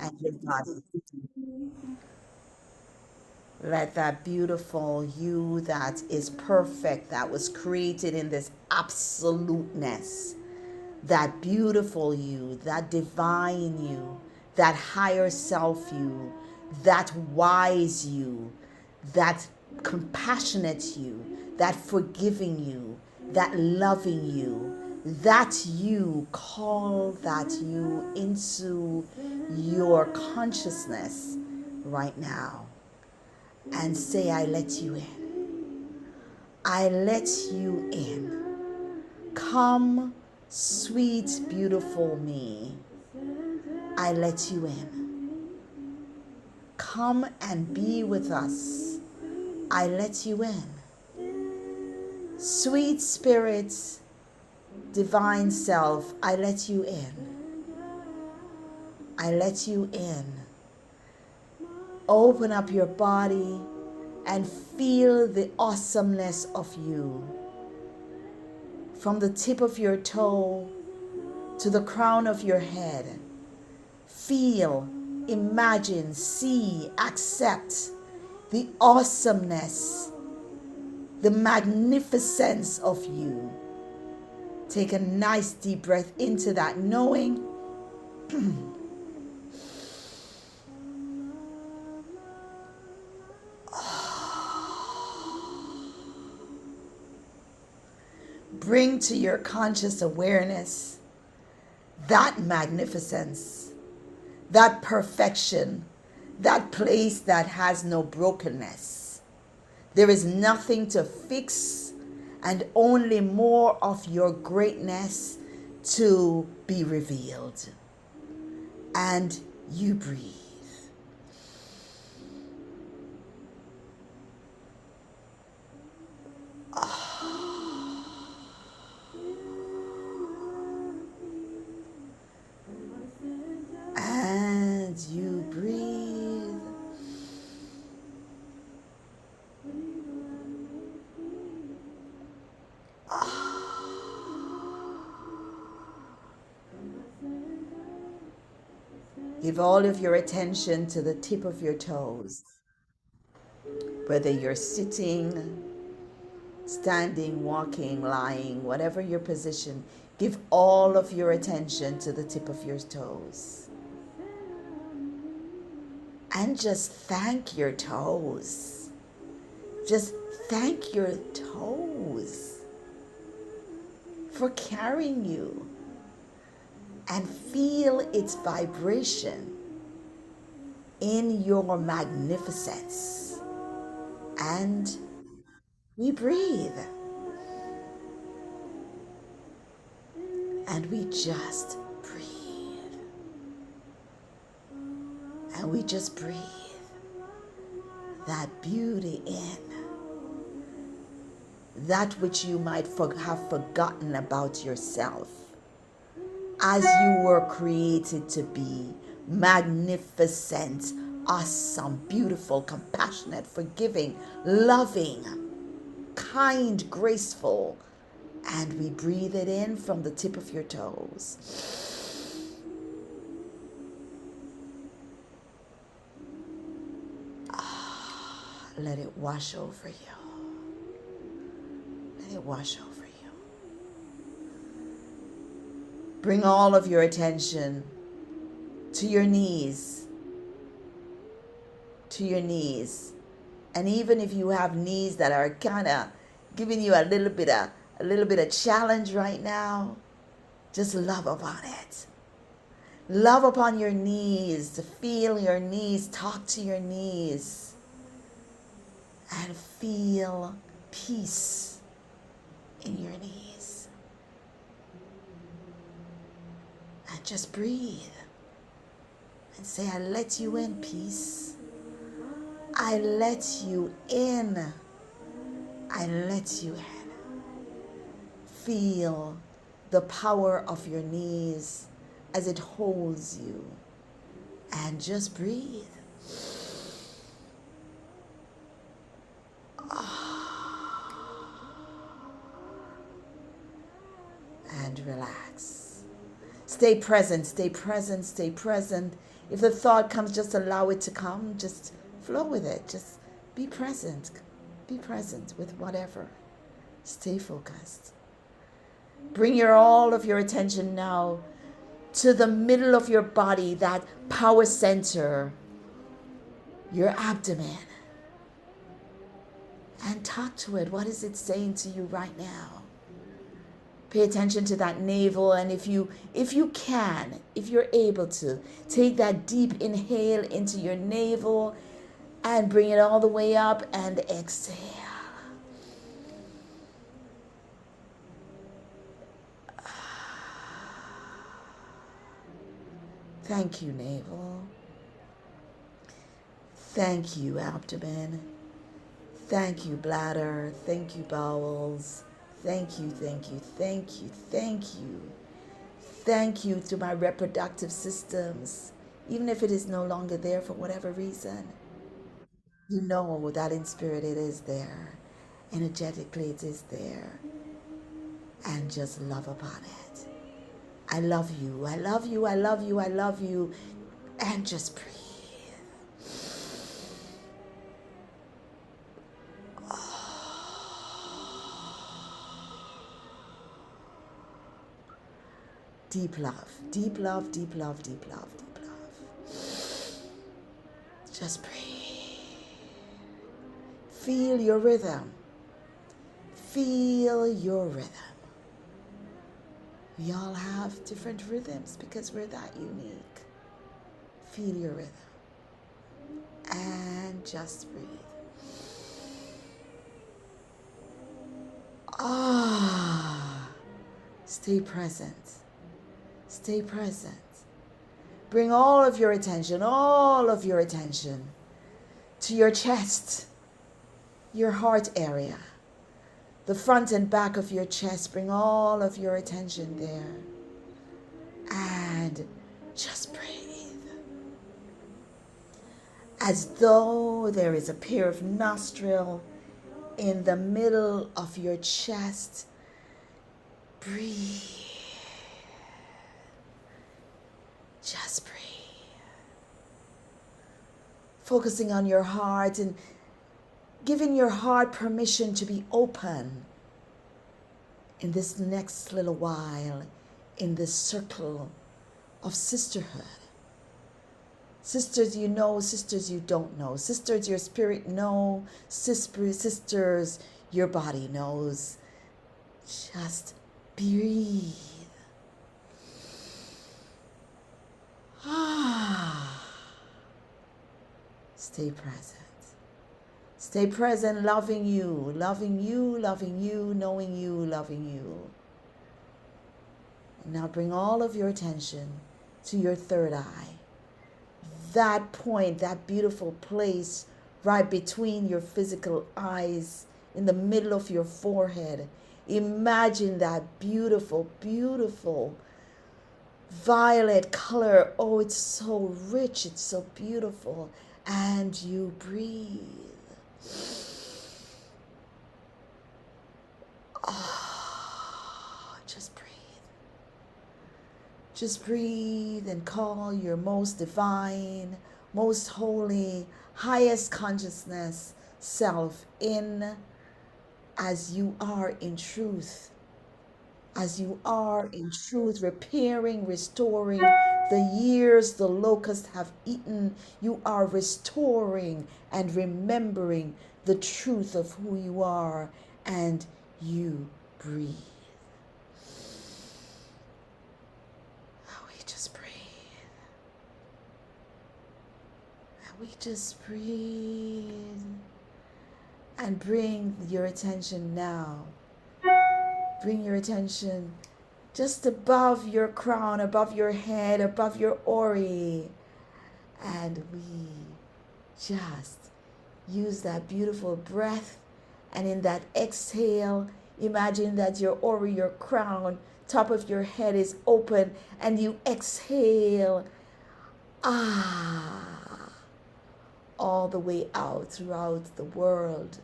and your body. Let that beautiful you that is perfect, that was created in this absoluteness, that beautiful you, that divine you, that higher self you, that wise you, that compassionate you, that forgiving you, that loving you, that you, call that you into your consciousness right now and say, I let you in. I let you in. Come, sweet, beautiful me. I let you in. Come and be with us. I let you in. Sweet spirit, divine self, I let you in. I let you in. Open up your body and feel the awesomeness of you. From the tip of your toe to the crown of your head. Feel, imagine, see, accept the awesomeness, the magnificence of you. Take a nice deep breath into that, knowing bring to your conscious awareness that magnificence, that perfection, that place that has no brokenness. There is nothing to fix and only more of your greatness to be revealed. And you breathe. And you breathe. Give all of your attention to the tip of your toes. Whether you're sitting, standing, walking, lying, whatever your position, give all of your attention to the tip of your toes. And just thank your toes. Just thank your toes for carrying you and feel its vibration in your magnificence. And we breathe. And we just breathe. And we just breathe that beauty in. That which you might have forgotten about yourself as you were created to be magnificent, awesome, beautiful, compassionate, forgiving, loving, kind, graceful. And we breathe it in from the tip of your toes. Let it wash over you. Let it wash over you. Bring all of your attention to your knees. To your knees. And even if you have knees that are kind of giving you a little bit of challenge right now, just love upon it. Love upon your knees, to feel your knees, talk to your knees, and feel peace in your knees. And just breathe and say, I let you in, peace. I let you in. I let you in. Feel the power of your knees as it holds you. And just breathe. And relax. Stay present, stay present, stay present If the thought comes, just allow it to come. Just flow with it. Just be present. Be present with whatever. Stay focused. Bring all of your attention now to the middle of your body, that power center, your abdomen. And talk to it. What is it saying to you right now? Pay attention to that navel, and if you're able to, take that deep inhale into your navel and bring it all the way up and exhale. Thank you, navel. Thank you, abdomen. Thank you, bladder. Thank you, bowels. Thank you, thank you, thank you, thank you. Thank you to my reproductive systems. Even if it is no longer there for whatever reason, you know that in spirit it is there. Energetically it is there. And just love upon it. I love you, I love you, I love you, I love you. And just breathe. Deep love, deep love, deep love, deep love, deep love. Just breathe. Feel your rhythm. Feel your rhythm. We all have different rhythms because we're that unique. Feel your rhythm. And just breathe. Stay present. Stay present. Bring all of your attention to your chest, your heart area, the front and back of your chest. Bring all of your attention there. And just breathe. As though there is a pair of nostrils in the middle of your chest. Breathe. Just breathe. Focusing on your heart and giving your heart permission to be open in this next little while, in this circle of sisterhood. Sisters you know, sisters you don't know. Sisters your spirit know, sisters your body knows. Just breathe. Stay present. Stay present, loving you, loving you, loving you, knowing you, loving you. And now bring all of your attention to your third eye. That point, that beautiful place right between your physical eyes, in the middle of your forehead. Imagine that beautiful, beautiful violet color. Oh, it's so rich, it's so beautiful. And you breathe. Just breathe. Just breathe and call your most divine, most holy, highest consciousness self in as you are in truth. As you are in truth, repairing, restoring the years the locusts have eaten. You are restoring and remembering the truth of who you are, and you breathe. We just breathe. We just breathe. And bring your attention now. Bring your attention just above your crown, above your head, above your ori. And we just use that beautiful breath. And in that exhale, imagine that your ori, your crown, top of your head is open. And you exhale. All the way out throughout the world.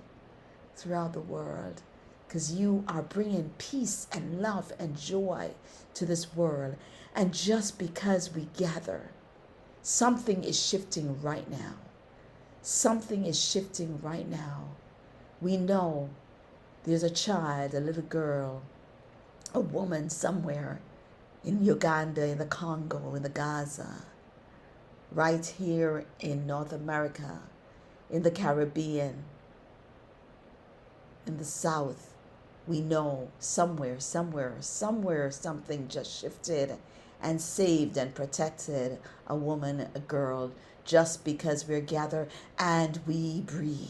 Because you are bringing peace and love and joy to this world. And just because we gather Something is shifting right now. Something is shifting right now. We know there's a child, a little girl, a woman somewhere in Uganda, in the Congo, in the Gaza, right here in North America, in the Caribbean, in the South. We know somewhere something just shifted and saved and protected a woman, a girl, just because we're gathered and we breathe.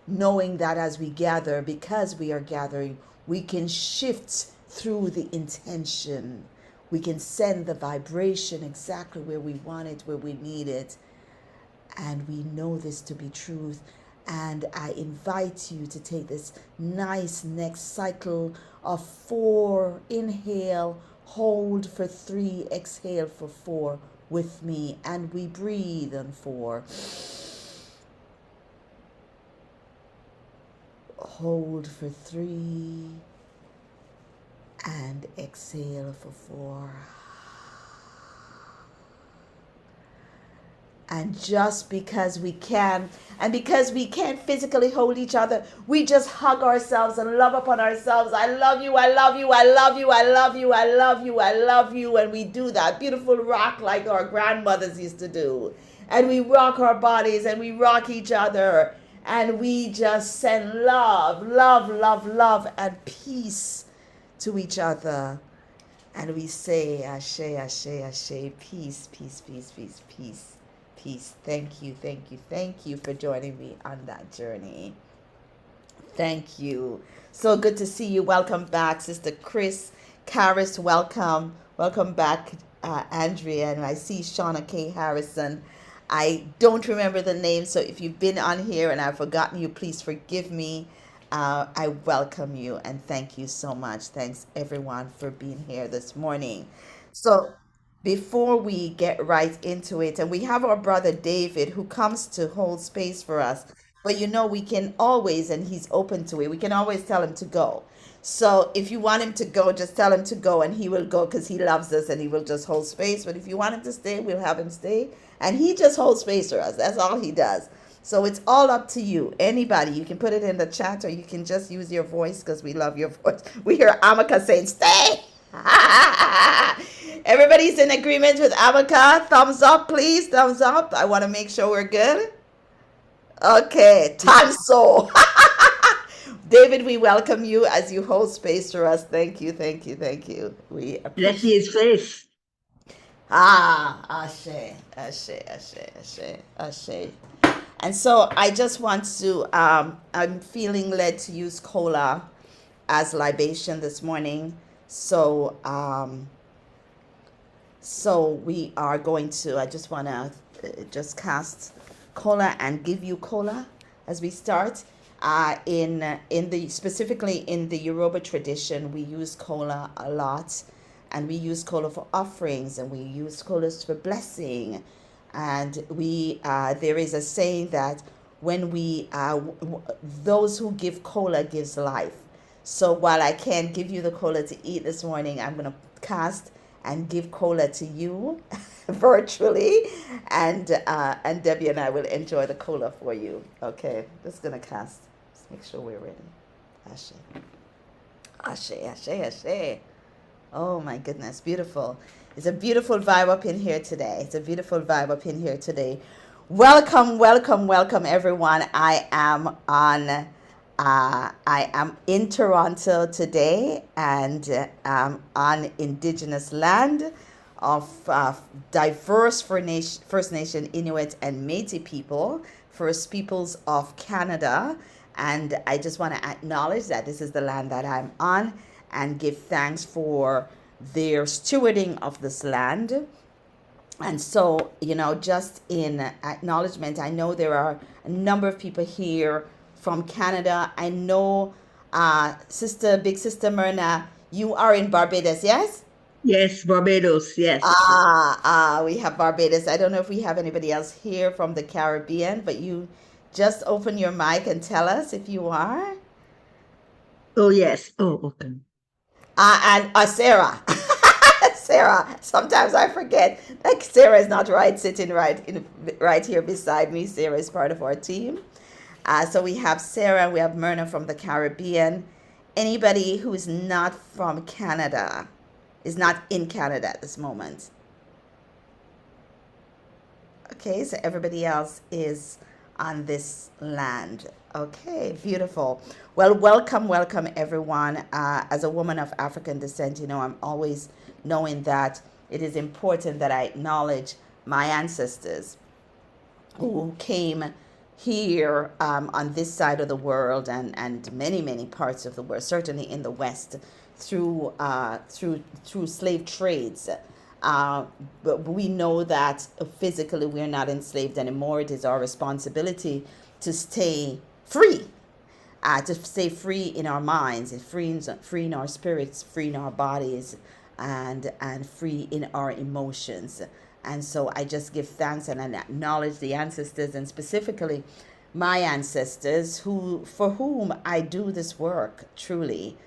Knowing that as we gather, because we are gathering, we can shift through the intention. We can send the vibration exactly where we want it, where we need it. And we know this to be truth. And I invite you to take this nice next cycle of 4. Inhale, hold for 3, exhale for 4 with me. And we breathe on 4. Hold for 3 and exhale for 4. And just because we can, and because we can't physically hold each other, we just hug ourselves and love upon ourselves. I love you, I love you, I love you, I love you, I love you, I love you. And we do that beautiful rock like our grandmothers used to do. And we rock our bodies and we rock each other. And we just send love, love, love, love, and peace to each other. And we say, Ashe, Ashe, Ashe, peace, peace, peace, peace, peace, peace. Thank you, thank you, thank you for joining me on that journey. Thank you. So good to see you. Welcome back, Sister Chris. Karis, welcome. Welcome back, Andrea. And I see Shauna K. Harrison. I don't remember the name, so if you've been on here and I've forgotten you, please forgive me. I welcome you and thank you so much. Thanks everyone for being here this morning. So before we get right into it, and we have our brother David who comes to hold space for us, but we can always, and he's open to it, we can always tell him to go. So if you want him to go, just tell him to go and he will go because he loves us and he will just hold space. But if you want him to stay, we'll have him stay. And he just holds space for us. That's all he does. So it's all up to you. Anybody, you can put it in the chat or you can just use your voice because we love your voice. We hear Amaka saying, stay. Everybody's in agreement with Amaka. Thumbs up, please. Thumbs up. I want to make sure we're good. Okay. So. David, we welcome you as you hold space for us. Thank you, thank you, thank you. We Let's appreciate see his face. Ashe, Ashe, Ashe, Ashe, Ashe. And so I just want to, I'm feeling led to use cola as libation this morning. So, we are going to, I just want to just cast cola and give you cola as we start. Specifically in the Yoruba tradition, we use cola a lot, and we use cola for offerings, and we use colas for blessing, and there is a saying that when those who give cola gives life. So while I can't give you the cola to eat this morning, I'm gonna cast and give cola to you virtually, and Debbie and I will enjoy the cola for you. Okay, just gonna cast. Let's make sure we're ready. Ashe, Ashe, Ashe, Ashe. Oh my goodness, beautiful. It's a beautiful vibe up in here today. It's a beautiful vibe up in here today. Welcome, welcome, welcome everyone. I am in Toronto today, and on Indigenous land of diverse First Nation, Inuit, and Métis people, First Peoples of Canada. And I just want to acknowledge that this is the land that I'm on and give thanks for their stewarding of this land. And so, just in acknowledgement, I know there are a number of people here from Canada. I know, Big Sister Myrna, you are in Barbados, yes? Yes, Barbados, yes. We have Barbados. I don't know if we have anybody else here from the Caribbean, but you just open your mic and tell us if you are. Oh, yes. Oh, okay. And Sarah. Sarah. Sometimes I forget. Like Sarah is not right sitting right here beside me. Sarah is part of our team. So we have Sarah, we have Myrna from the Caribbean. Anybody who is not from Canada is not in Canada at this moment. Okay, so everybody else is on this land. Okay, beautiful. Well, welcome everyone. As a woman of African descent, I'm always knowing that it is important that I acknowledge my ancestors who came here on this side of the world and many parts of the world, certainly in the West, through slave trades. But we know that physically we're not enslaved anymore. It is our responsibility to stay free, to stay free in our minds, free in our spirits, free in our bodies, and free in our emotions. And so I just give thanks and I acknowledge the ancestors, and specifically my ancestors, for whom I do this work truly,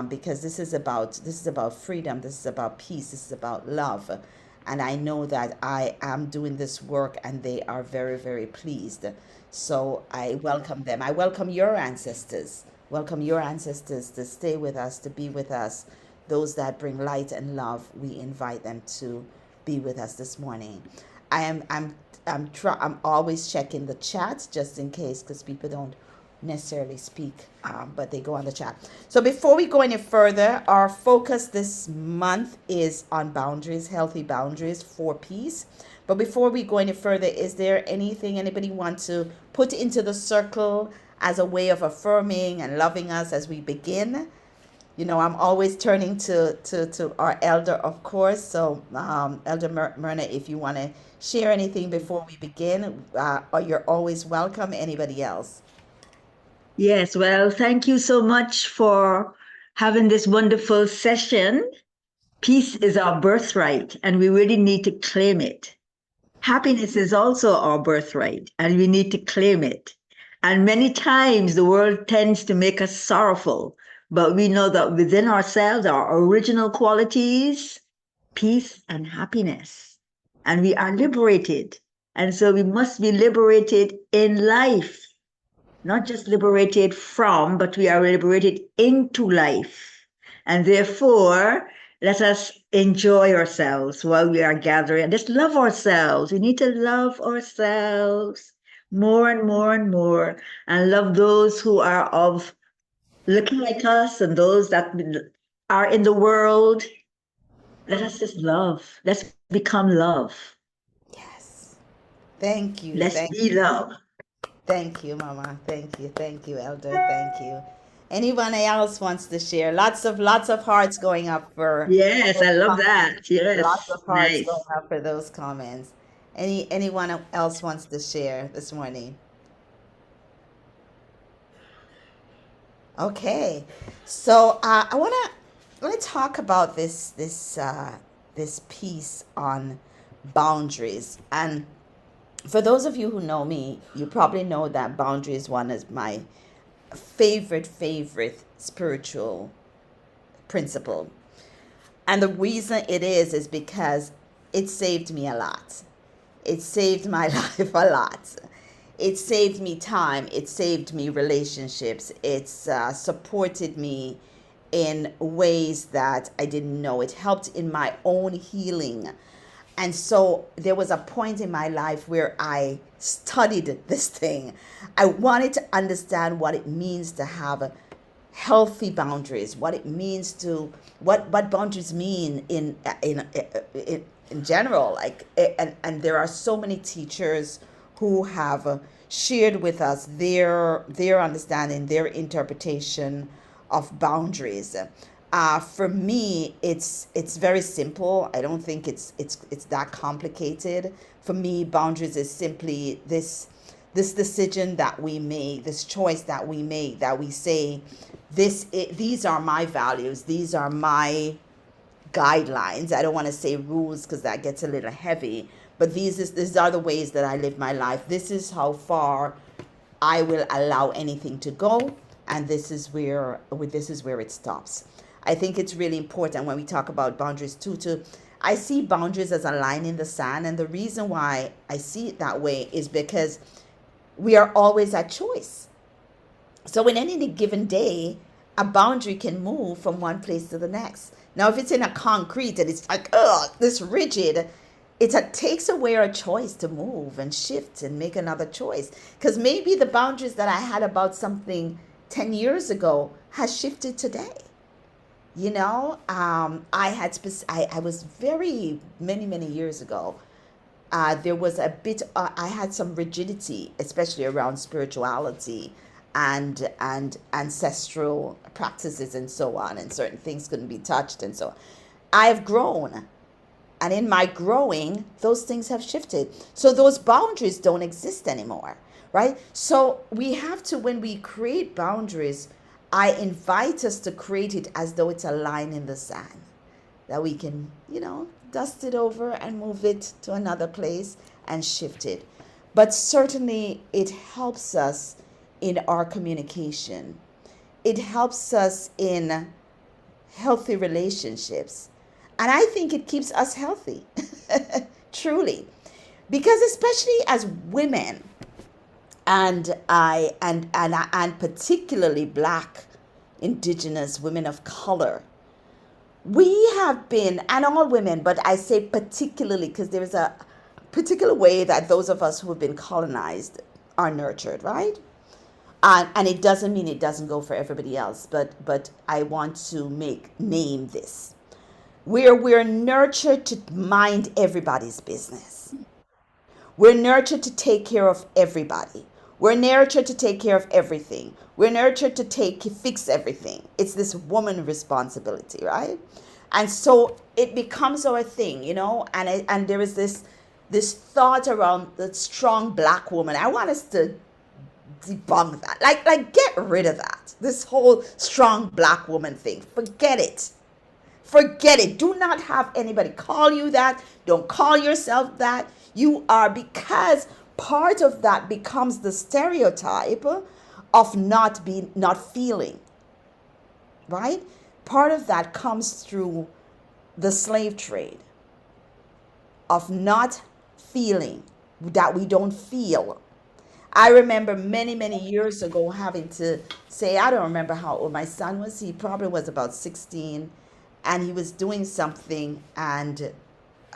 because this is about freedom, this is about peace, this is about love, and I know that I am doing this work, and they are very pleased. So I welcome them. I welcome your ancestors. Welcome your ancestors to stay with us, to be with us. Those that bring light and love, we invite them to be with us this morning. I'm always checking the chat just in case, because people don't necessarily speak, but they go on the chat. So before we go any further, our focus this month is on boundaries, healthy boundaries for peace. But before we go any further, is there anything anybody want to put into the circle as a way of affirming and loving us as we begin? I'm always turning to our elder, of course. So, Elder Myrna, if you want to share anything before we begin, you're always welcome. Anybody else? Yes, well, thank you so much for having this wonderful session. Peace is our birthright, and we really need to claim it. Happiness is also our birthright, and we need to claim it. And many times the world tends to make us sorrowful, but we know that within ourselves, our original qualities, peace and happiness, and we are liberated. And so we must be liberated in life, not just liberated from, but we are liberated into life. And therefore, let us enjoy ourselves while we are gathering and just love ourselves. We need to love ourselves more and more and more, and love those who are of looking like us and those that are in the world. Let us just love. Let's become love. Yes. Thank you. Let's Thank be love. Thank you, Mama. Thank you. Thank you, Elder. Thank you. Anyone else wants to share? Lots of hearts going up for Yes, those I love comments. that. Lots Yes, of hearts going nice. up for those comments. Anyone else wants to share this morning? Okay, so I want to talk about this piece on boundaries. And for those of you who know me, you probably know that boundary is one of my favorite spiritual principle. And the reason it is because it saved me a lot. It saved my life a lot. It saved me time. It saved me relationships. It's supported me in ways that I didn't know. It helped in my own healing. And so there was a point in my life where I studied this thing. I wanted to understand what it means to have healthy boundaries, what it means to what boundaries mean in general. Like, and there are so many teachers who have shared with us their understanding, their interpretation of boundaries. For me, it's very simple. I don't think it's that complicated. For me, boundaries is simply this decision that we make, this choice that we make, that we say, these are my values, these are my guidelines. I don't want to say rules because that gets a little heavy, but these are the ways that I live my life. This is how far I will allow anything to go. and this is where it stops. I think it's really important when we talk about boundaries too. To I see boundaries as a line in the sand, and the reason why I see it that way is because we are always at choice. So in any given day, a boundary can move from one place to the next. Now, if it's in a concrete and it's like, this rigid, takes away our choice to move and shift and make another choice. Because maybe the boundaries that I had about something 10 years ago has shifted today. I was very many years ago. There was a bit. I had some rigidity, especially around spirituality and ancestral practices and so on, and certain things couldn't be touched and so on. I have grown, and in my growing, those things have shifted. So those boundaries don't exist anymore, right? So we have to, when we create boundaries, I invite us to create it as though it's a line in the sand that we can, dust it over and move it to another place and shift it. But certainly it helps us in our communication. It helps us in healthy relationships. And I think it keeps us healthy, truly. Because especially as women, and particularly Black, Indigenous women of color, we have been, and all women, but I say particularly because there is a particular way that those of us who have been colonized are nurtured, right? And it doesn't mean it doesn't go for everybody else, but I want to name this. We're nurtured to mind everybody's business. We're nurtured to take care of everybody. We're nurtured to take care of everything. We're nurtured to fix everything. It's this woman responsibility, right? And so it becomes our thing, and there is this thought around the strong Black woman. I want us to debunk that. Like get rid of that. This whole strong Black woman thing. Forget it. Forget it. Do not have anybody call you that. Don't call yourself that. You are, because part of that becomes the stereotype of not feeling, right? Part of that comes through the slave trade of not feeling, that we don't feel. I remember many years ago having to say, I don't remember how old my son was. He probably was about 16, and he was doing something and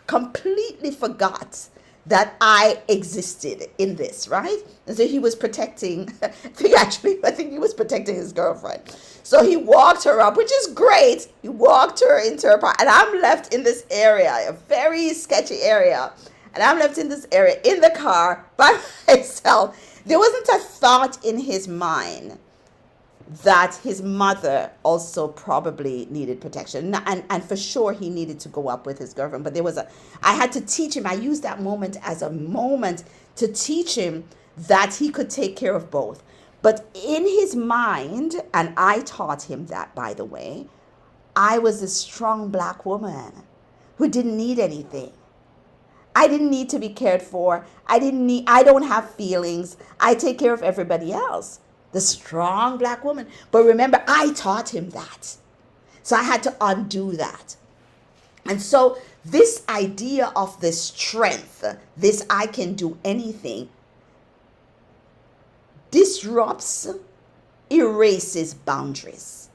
completely forgot that I existed in this, right? And so he was protecting, I think he was protecting his girlfriend. So he walked her up, which is great. He walked her into her apartment, and I'm left in this area, a very sketchy area. And I'm left in this area in the car by myself. There wasn't a thought in his mind that his mother also probably needed protection. And for sure he needed to go up with his girlfriend. But I had to teach him. I used that moment as a moment to teach him that he could take care of both. But in his mind, and I taught him that, by the way, I was a strong Black woman who didn't need anything. I didn't need to be cared for. I don't have feelings. I take care of everybody else. The strong Black woman. But remember, I taught him that. So I had to undo that. And so this idea of the strength, this I can do anything, disrupts, erases boundaries.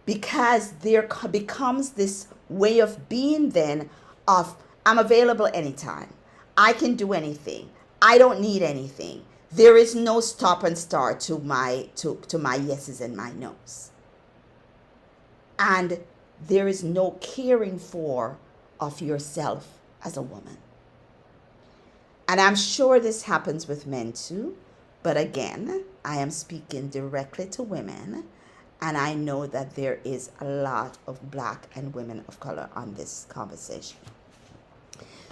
Because there becomes this way of being then of, I'm available anytime. I can do anything. I don't need anything. There is no stop and start to my yeses and my nos. And there is no caring for of yourself as a woman. And I'm sure this happens with men too. But again, I am speaking directly to women. And I know that there is a lot of Black and women of color on this conversation.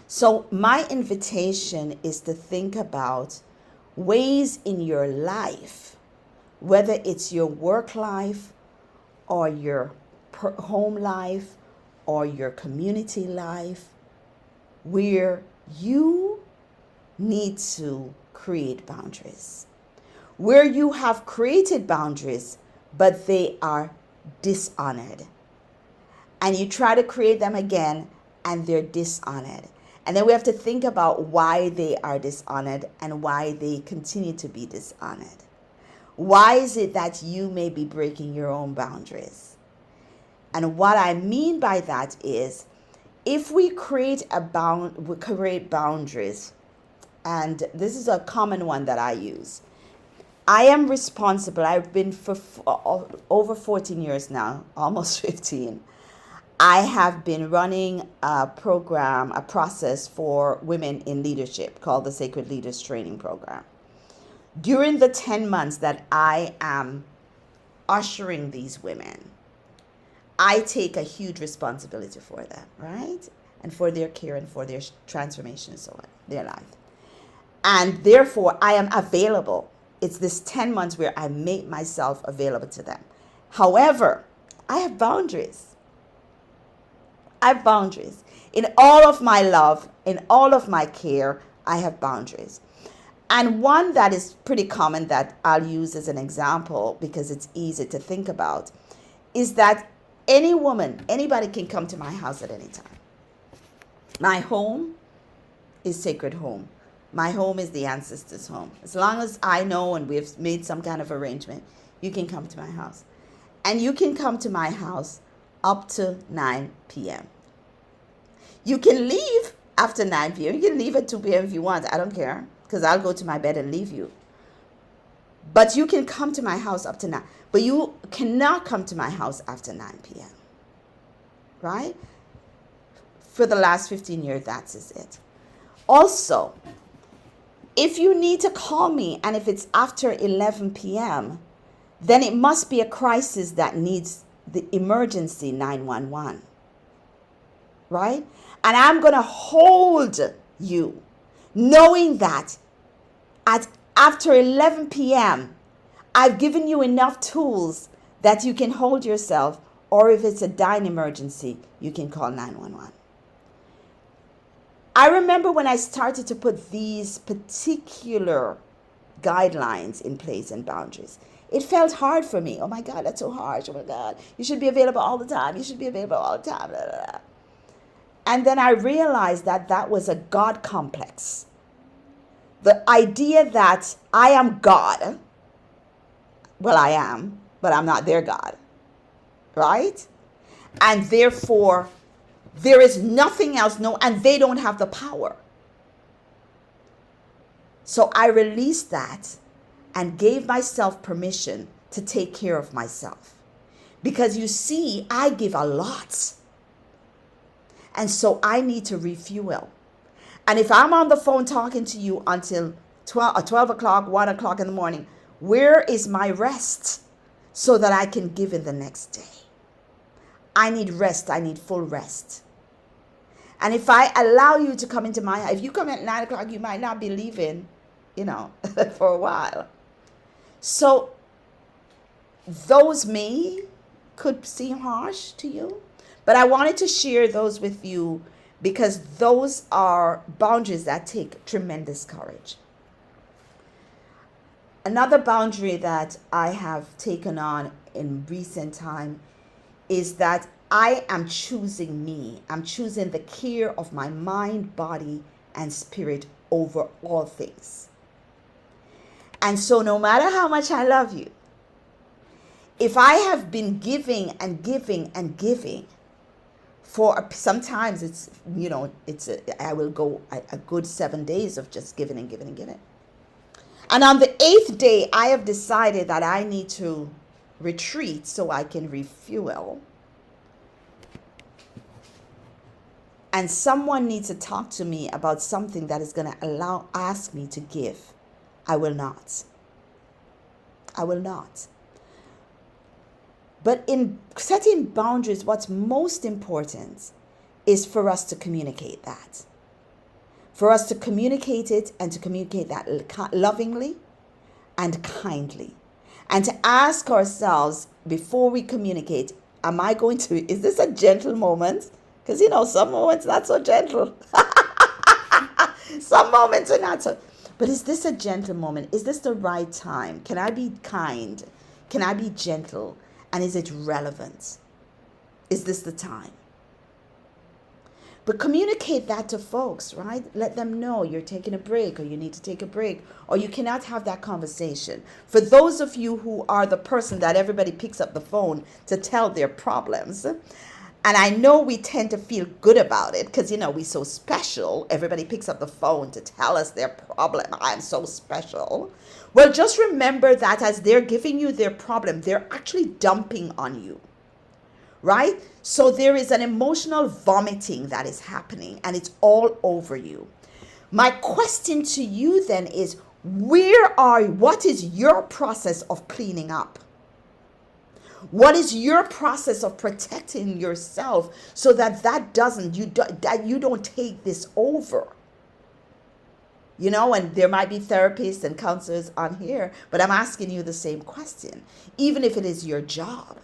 So my invitation is to think about ways in your life, whether it's your work life or your home life or your community life, where you need to create boundaries, where you have created boundaries, but they are dishonored. And you try to create them again, and they're dishonored. And then we have to think about why they are dishonored and why they continue to be dishonored. Why is it that you may be breaking your own boundaries? And what I mean by that is, if we create boundaries, and this is a common one that I use. I am responsible. I've been for over 14 years now, almost 15. I have been running a program, a process for women in leadership called the Sacred Leaders Training Program. During the 10 months that I am ushering these women, I take a huge responsibility for them, right? And for their care and for their transformation and so on, their life. And therefore, I am available. It's this 10 months where I make myself available to them. However, I have boundaries. I have boundaries. In all of my love, in all of my care, I have boundaries. And one that is pretty common that I'll use as an example because it's easy to think about is that any woman, anybody can come to my house at any time. My home is sacred home. My home is the ancestors' home. As long as I know and we've made some kind of arrangement, you can come to my house. And you can come to my house up to 9 p.m. You can leave after 9 p.m. You can leave at 2 p.m. if you want. I don't care, because I'll go to my bed and leave you. But you can come to my house up to 9. But you cannot come to my house after 9 p.m. Right? For the last 15 years, that is it. Also, if you need to call me and if it's after 11 p.m., then it must be a crisis that needs the emergency 911. Right? And I'm going to hold you knowing that after 11 p.m., I've given you enough tools that you can hold yourself, or if it's a dying emergency, you can call 911. I remember when I started to put these particular guidelines in place and boundaries, it felt hard for me. Oh my God, that's so harsh. Oh my God, you should be available all the time. You should be available all the time. Blah, blah, blah. And then I realized that that was a God complex. The idea that I am God, well, I am, but I'm not their God, right? And therefore, there is nothing else, and they don't have the power. So I released that and gave myself permission to take care of myself. Because you see, I give a lot. And so I need to refuel. And if I'm on the phone talking to you until 12 o'clock, 1 o'clock in the morning, where is my rest so that I can give in the next day? I need rest. I need full rest. And if I allow you to come into my, if you come at 9 o'clock, you might not be leaving, for a while. So those could seem harsh to you, but I wanted to share those with you because those are boundaries that take tremendous courage. Another boundary that I have taken on in recent time is that I am choosing me. I'm choosing the care of my mind, body, and spirit over all things. And so no matter how much I love you, if I have been giving and giving and giving for sometimes I will go a good 7 days of just giving and giving and giving. And on the 8th day, I have decided that I need to retreat so I can refuel. And someone needs to talk to me about something that is going to ask me to give. I will not. I will not. But in setting boundaries, what's most important is for us to communicate that. For us to communicate it and to communicate that lovingly and kindly. And to ask ourselves before we communicate, is this a gentle moment? Because, some moments not so gentle. Some moments are not so. But is this a gentle moment? Is this the right time? Can I be kind? Can I be gentle? And is it relevant? Is this the time? But communicate that to folks, right? Let them know you're taking a break or you need to take a break or you cannot have that conversation. For those of you who are the person that everybody picks up the phone to tell their problems, and I know we tend to feel good about it because, we're so special. Everybody picks up the phone to tell us their problem. I'm so special. Well, just remember that as they're giving you their problem, they're actually dumping on you, right? So there is an emotional vomiting that is happening and it's all over you. My question to you then is, what is your process of cleaning up? What is your process of protecting yourself so that you don't take this over? And there might be therapists and counselors on here, but I'm asking you the same question, even if it is your job.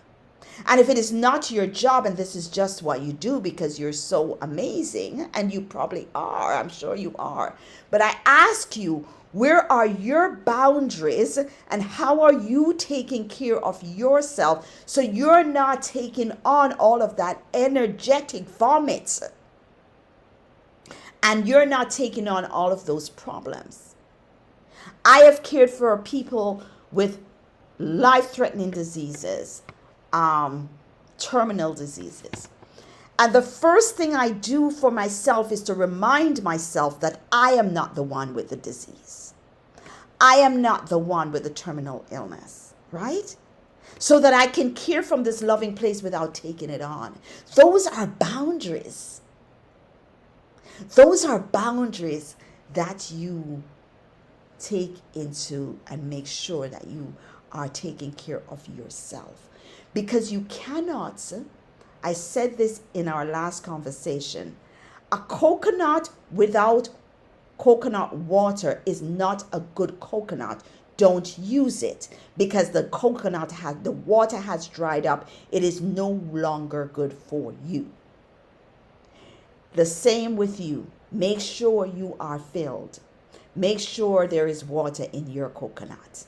And if it is not your job and this is just what you do because you're so amazing, and you probably are, I'm sure you are, but I ask you, where are your boundaries and how are you taking care of yourself so you're not taking on all of that energetic vomit and you're not taking on all of those problems? I have cared for people with life-threatening diseases, terminal diseases. And the first thing I do for myself is to remind myself that I am not the one with the disease. I am not the one with the terminal illness, right? So that I can care from this loving place without taking it on. Those are boundaries. Those are boundaries that you take into and make sure that you are taking care of yourself. Because you cannot, I said this in our last conversation, a coconut without coconut water is not a good coconut. Don't use it because the water has dried up. It is no longer good for you. The same with you. Make sure you are filled. Make sure there is water in your coconut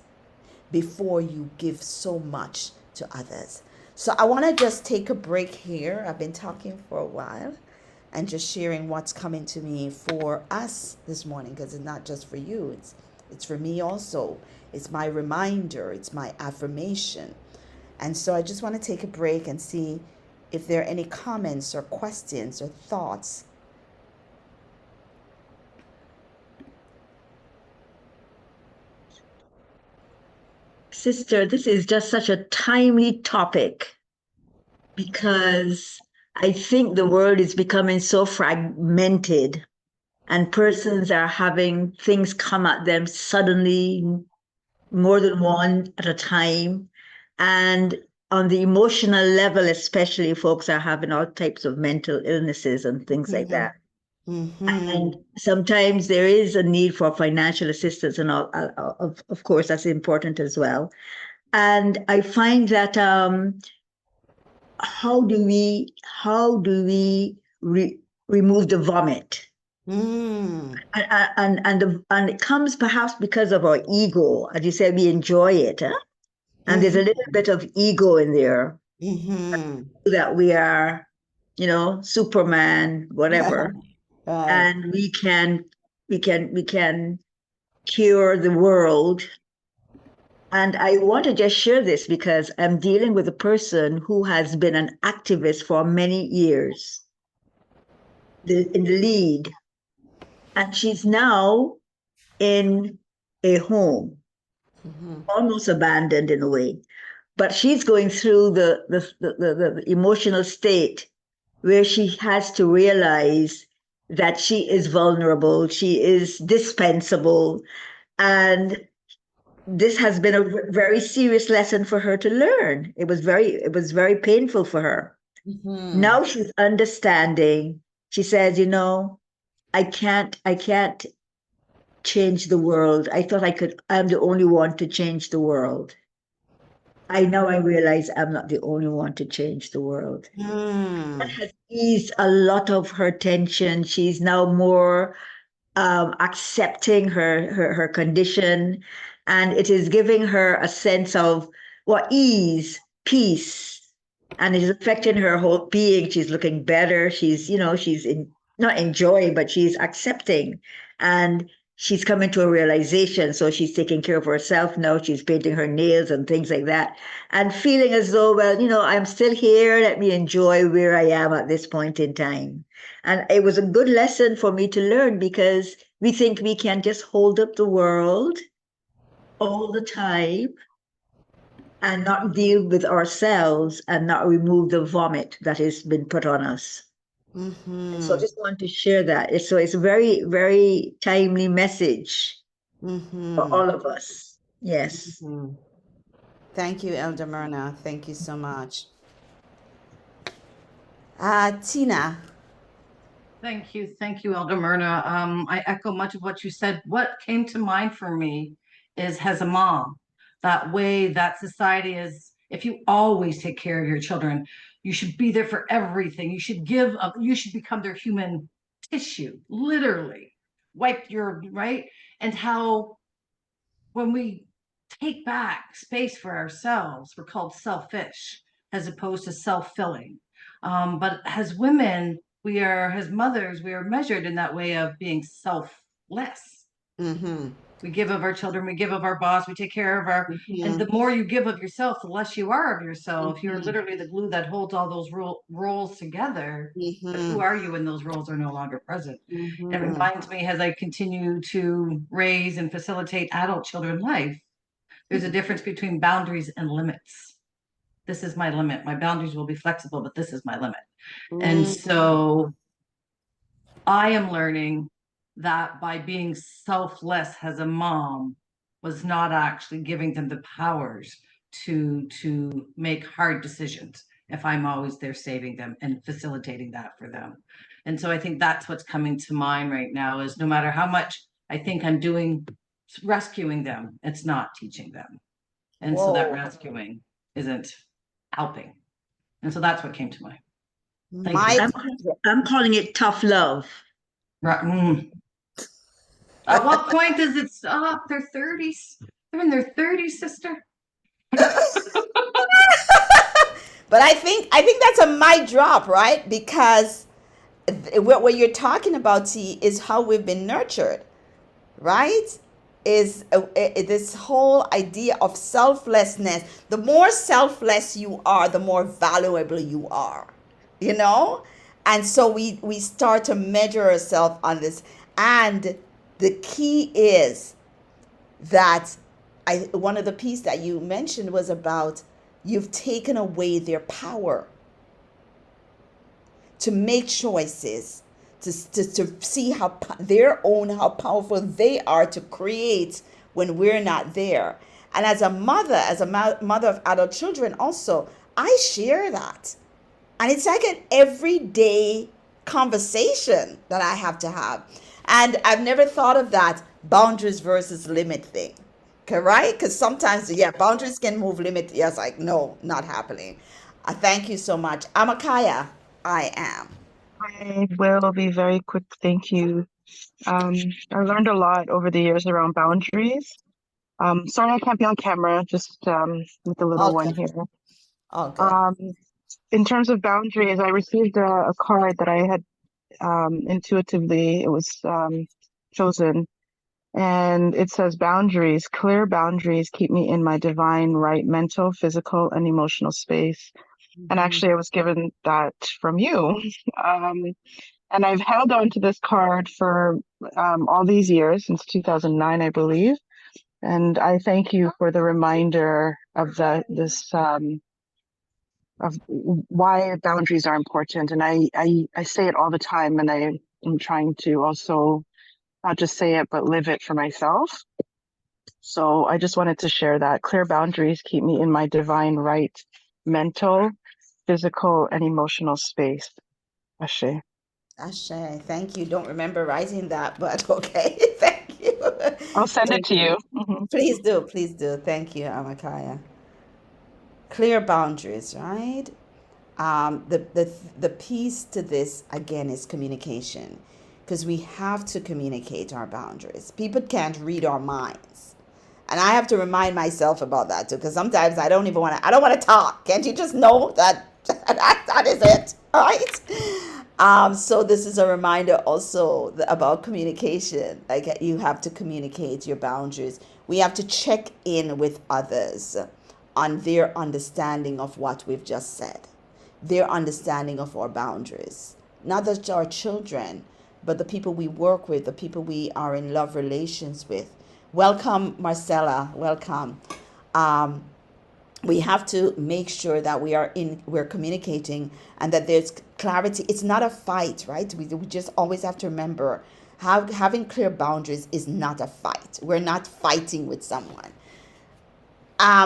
before you give so much to others. So I want to just take a break here. I've been talking for a while and just sharing what's coming to me for us this morning, because it's not just for you. It's for me also. It's my reminder. It's my affirmation. And so I just want to take a break and see if there are any comments or questions or thoughts. Sister, this is just such a timely topic because I think the world is becoming so fragmented and persons are having things come at them suddenly, more than one at a time. And on the emotional level, especially, folks are having all types of mental illnesses and things like that. And sometimes there is a need for financial assistance, and all, of course, that's important as well. And I find that how do we remove the vomit? And it comes perhaps because of our ego. As you said, we enjoy it, huh? And there's a little bit of ego in there that we are, Superman, whatever, Right. and we can cure the world. And I want to just share this because I'm dealing with a person who has been an activist for many years in the lead. And she's now in a home, almost abandoned in a way. But she's going through the emotional state where she has to realize that she is vulnerable, she is dispensable, and this has been a very serious lesson for her to learn. It was very painful for her. Now she's understanding. She says, I can't change the world. I thought I could. I'm the only one to change the world. I realize I'm not the only one to change the world. That has eased a lot of her tension. She's now more accepting her condition, and it is giving her a sense of ease, peace, and it is affecting her whole being. She's looking better. She's not enjoying, but she's accepting, and she's coming to a realization. So she's taking care of herself now. She's painting her nails and things like that, and feeling as though, well, I'm still here. Let me enjoy where I am at this point in time. And it was a good lesson for me to learn, because we think we can just hold up the world all the time and not deal with ourselves and not remove the vomit that has been put on us. And so I Mm-hmm. just want to share that. It's a very, very timely message for Mm-hmm. all of us. Yes. Mm-hmm. Thank you, Elder Myrna. Thank you so much. Tina. Thank you, Elder Myrna. I echo much of what you said. What came to mind for me is as a mom, that way that society is, if you always take care of your children, you should be there for everything. You should give up, you should become their human tissue, literally. Wipe your, right? And how when we take back space for ourselves, we're called selfish as opposed to self-filling. But as women, as mothers, we are measured in that way of being selfless. Mm-hmm. We give of our children, we give of our boss, we take care of and Mm-hmm. the more you give of yourself, the less you are of yourself. You're Mm-hmm. literally the glue that holds all those roles together. But who Mm-hmm. are you when those roles are no longer present? It Mm-hmm. reminds me, as I continue to raise and facilitate adult children life, there's a difference between boundaries and limits. This is my limit. My boundaries will be flexible, but this is my limit. And so I am learning that by being selfless as a mom was not actually giving them the powers to make hard decisions if I'm always there saving them and facilitating that for them. And so I think that's what's coming to mind right now is no matter how much I think I'm doing rescuing them, it's not teaching them. And so that Whoa. rescuing isn't helping. And so that's what came to mind. Thank you. My I'm calling it tough love. Right. At what point does it stop? They're 30s. They're in their 30s, sister. But I think that's a mic drop, right? Because what you're talking about, T, is how we've been nurtured, right? Is this whole idea of selflessness. The more selfless you are, the more valuable you are, you know? And so we start to measure ourselves on this. And the key is that one of the pieces that you mentioned was about you've taken away their power to make choices, to see how powerful they are to create when we're not there. And as a mother, mother of adult children, also, I share that. And it's like an everyday conversation that I have to have. And I've never thought of that boundaries versus limit thing. Okay, right? Because sometimes, yeah, boundaries can move limit. Yes, like, no, not happening. Thank you so much. Amakaya, I am. I will be very quick. Thank you. I learned a lot over the years around boundaries. Sorry I can't be on camera, just with the little one Okay. here. All good. Um, in terms of boundaries, I received a card that I had intuitively, it was chosen, and it says boundaries, clear boundaries keep me in my divine right mental, physical, and emotional space. And Mm-hmm. actually, I was given that from you. Um, and I've held on to this card for all these years, since 2009, I believe. And I thank you for the reminder of this of why boundaries are important. And I say it all the time, and I am trying to also not just say it, but live it for myself. So I just wanted to share that clear boundaries keep me in my divine right mental, physical, and emotional space. Ashe. Ashe, thank you. Don't remember writing that, but okay. Thank you. I'll send it Thank to you. you. Mhm. Please do. Please do. Thank you, Amakaya. Clear boundaries, right? The piece to this again is communication. because we have to communicate our boundaries. People can't read our minds. And I have to remind myself about that too, because sometimes I don't want to talk. Can't you just know that that is it, right? So this is a reminder also about communication. Like, you have to communicate your boundaries. We have to check in with others on their understanding of what we've just said, their understanding of our boundaries. Not just our children, but the people we work with, the people we are in love relations with. Welcome, Marcella. Welcome. We have to make sure that we're communicating and that there's clarity. It's not a fight, right? We just always have to remember, having clear boundaries is not a fight. We're not fighting with someone.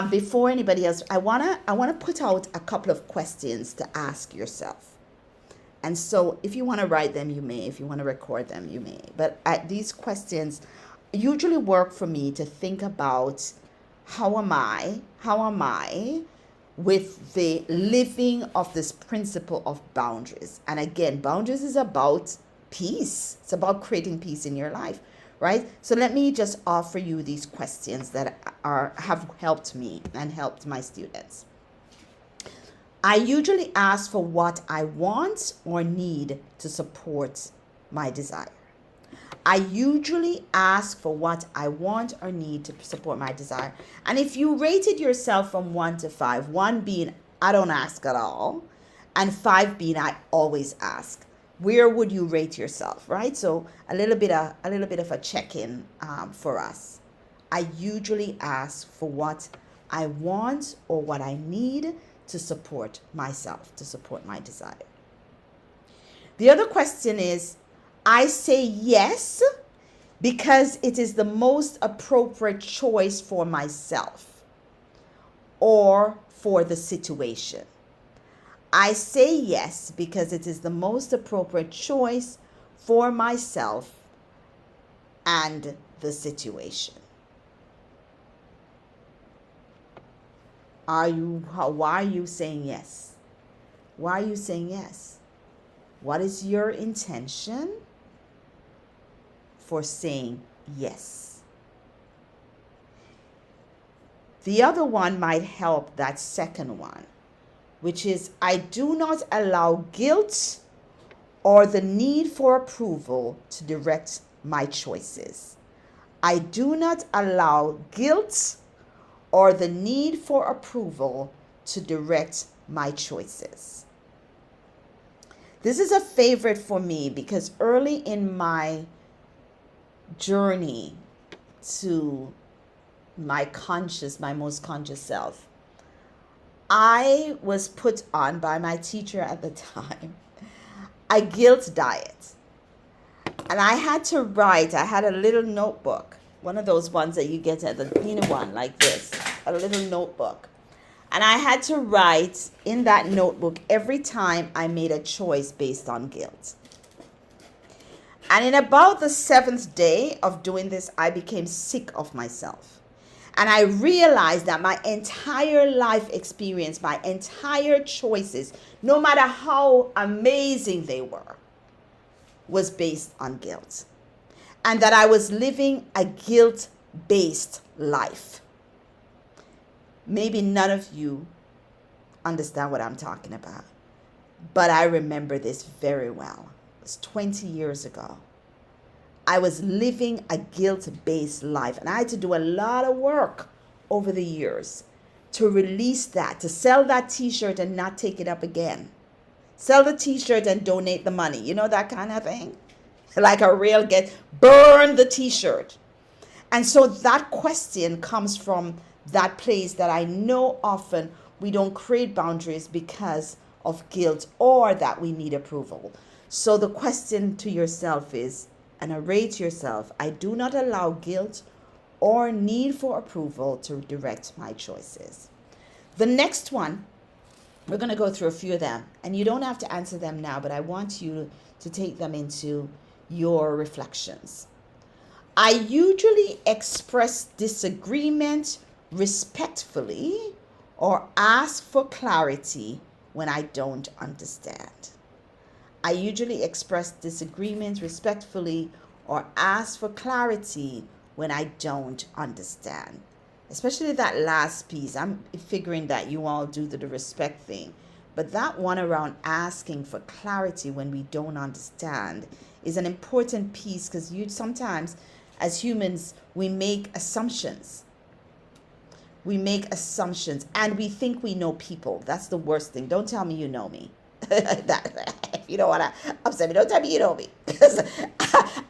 Before anybody else, I wanna put out a couple of questions to ask yourself. And so if you want to write them, you may. If you want to record them, you may. But these questions usually work for me to think about, how am I with the living of this principle of boundaries? And again, boundaries is about peace. It's about creating peace in your life, right? So let me just offer you these questions that have helped me and helped my students. I usually ask for what I want or need to support my desire. I usually ask for what I want or need to support my desire. And if you rated yourself from 1 to 5, 1 being I don't ask at all, and 5 being I always ask, where would you rate yourself, right? So a little bit of a check-in for us. I usually ask for what I want or what I need to support myself, to support my desire. The other question is, I say yes because it is the most appropriate choice for myself or for the situation. I say yes because it is the most appropriate choice for myself and the situation. Why are you saying yes? Why are you saying yes? What is your intention for saying yes? The other one might help that second one, which is, I do not allow guilt or the need for approval to direct my choices. I do not allow guilt or the need for approval to direct my choices. This is a favorite for me because early in my journey to my most conscious self, I was put on by my teacher at the time a guilt diet. And I had to write, I had a little notebook, one of those ones that you get at the peanut one, like this, a little notebook. And I had to write in that notebook every time I made a choice based on guilt. And in about the 7th day of doing this, I became sick of myself. And I realized that my entire life experience, my entire choices, no matter how amazing they were, was based on guilt. And that I was living a guilt-based life. Maybe none of you understand what I'm talking about, but I remember this very well. It was 20 years ago. I was living a guilt-based life, and I had to do a lot of work over the years to release that, to sell that t-shirt and not take it up again. Sell the t-shirt and donate the money. You know, that kind of thing? Like a real burn the t-shirt. And so that question comes from that place that I know often we don't create boundaries because of guilt or that we need approval. So the question to yourself is, and rate yourself, I do not allow guilt or need for approval to direct my choices. The next one, we're going to go through a few of them, and you don't have to answer them now, but I want you to take them into your reflections. I usually express disagreement respectfully or ask for clarity when I don't understand. I usually express disagreements respectfully or ask for clarity when I don't understand. Especially that last piece. I'm figuring that you all do the respect thing. But that one around asking for clarity when we don't understand is an important piece, because you sometimes, as humans, we make assumptions. We make assumptions and we think we know people. That's the worst thing. Don't tell me you know me. If you don't want to upset me, don't tell me you know me, because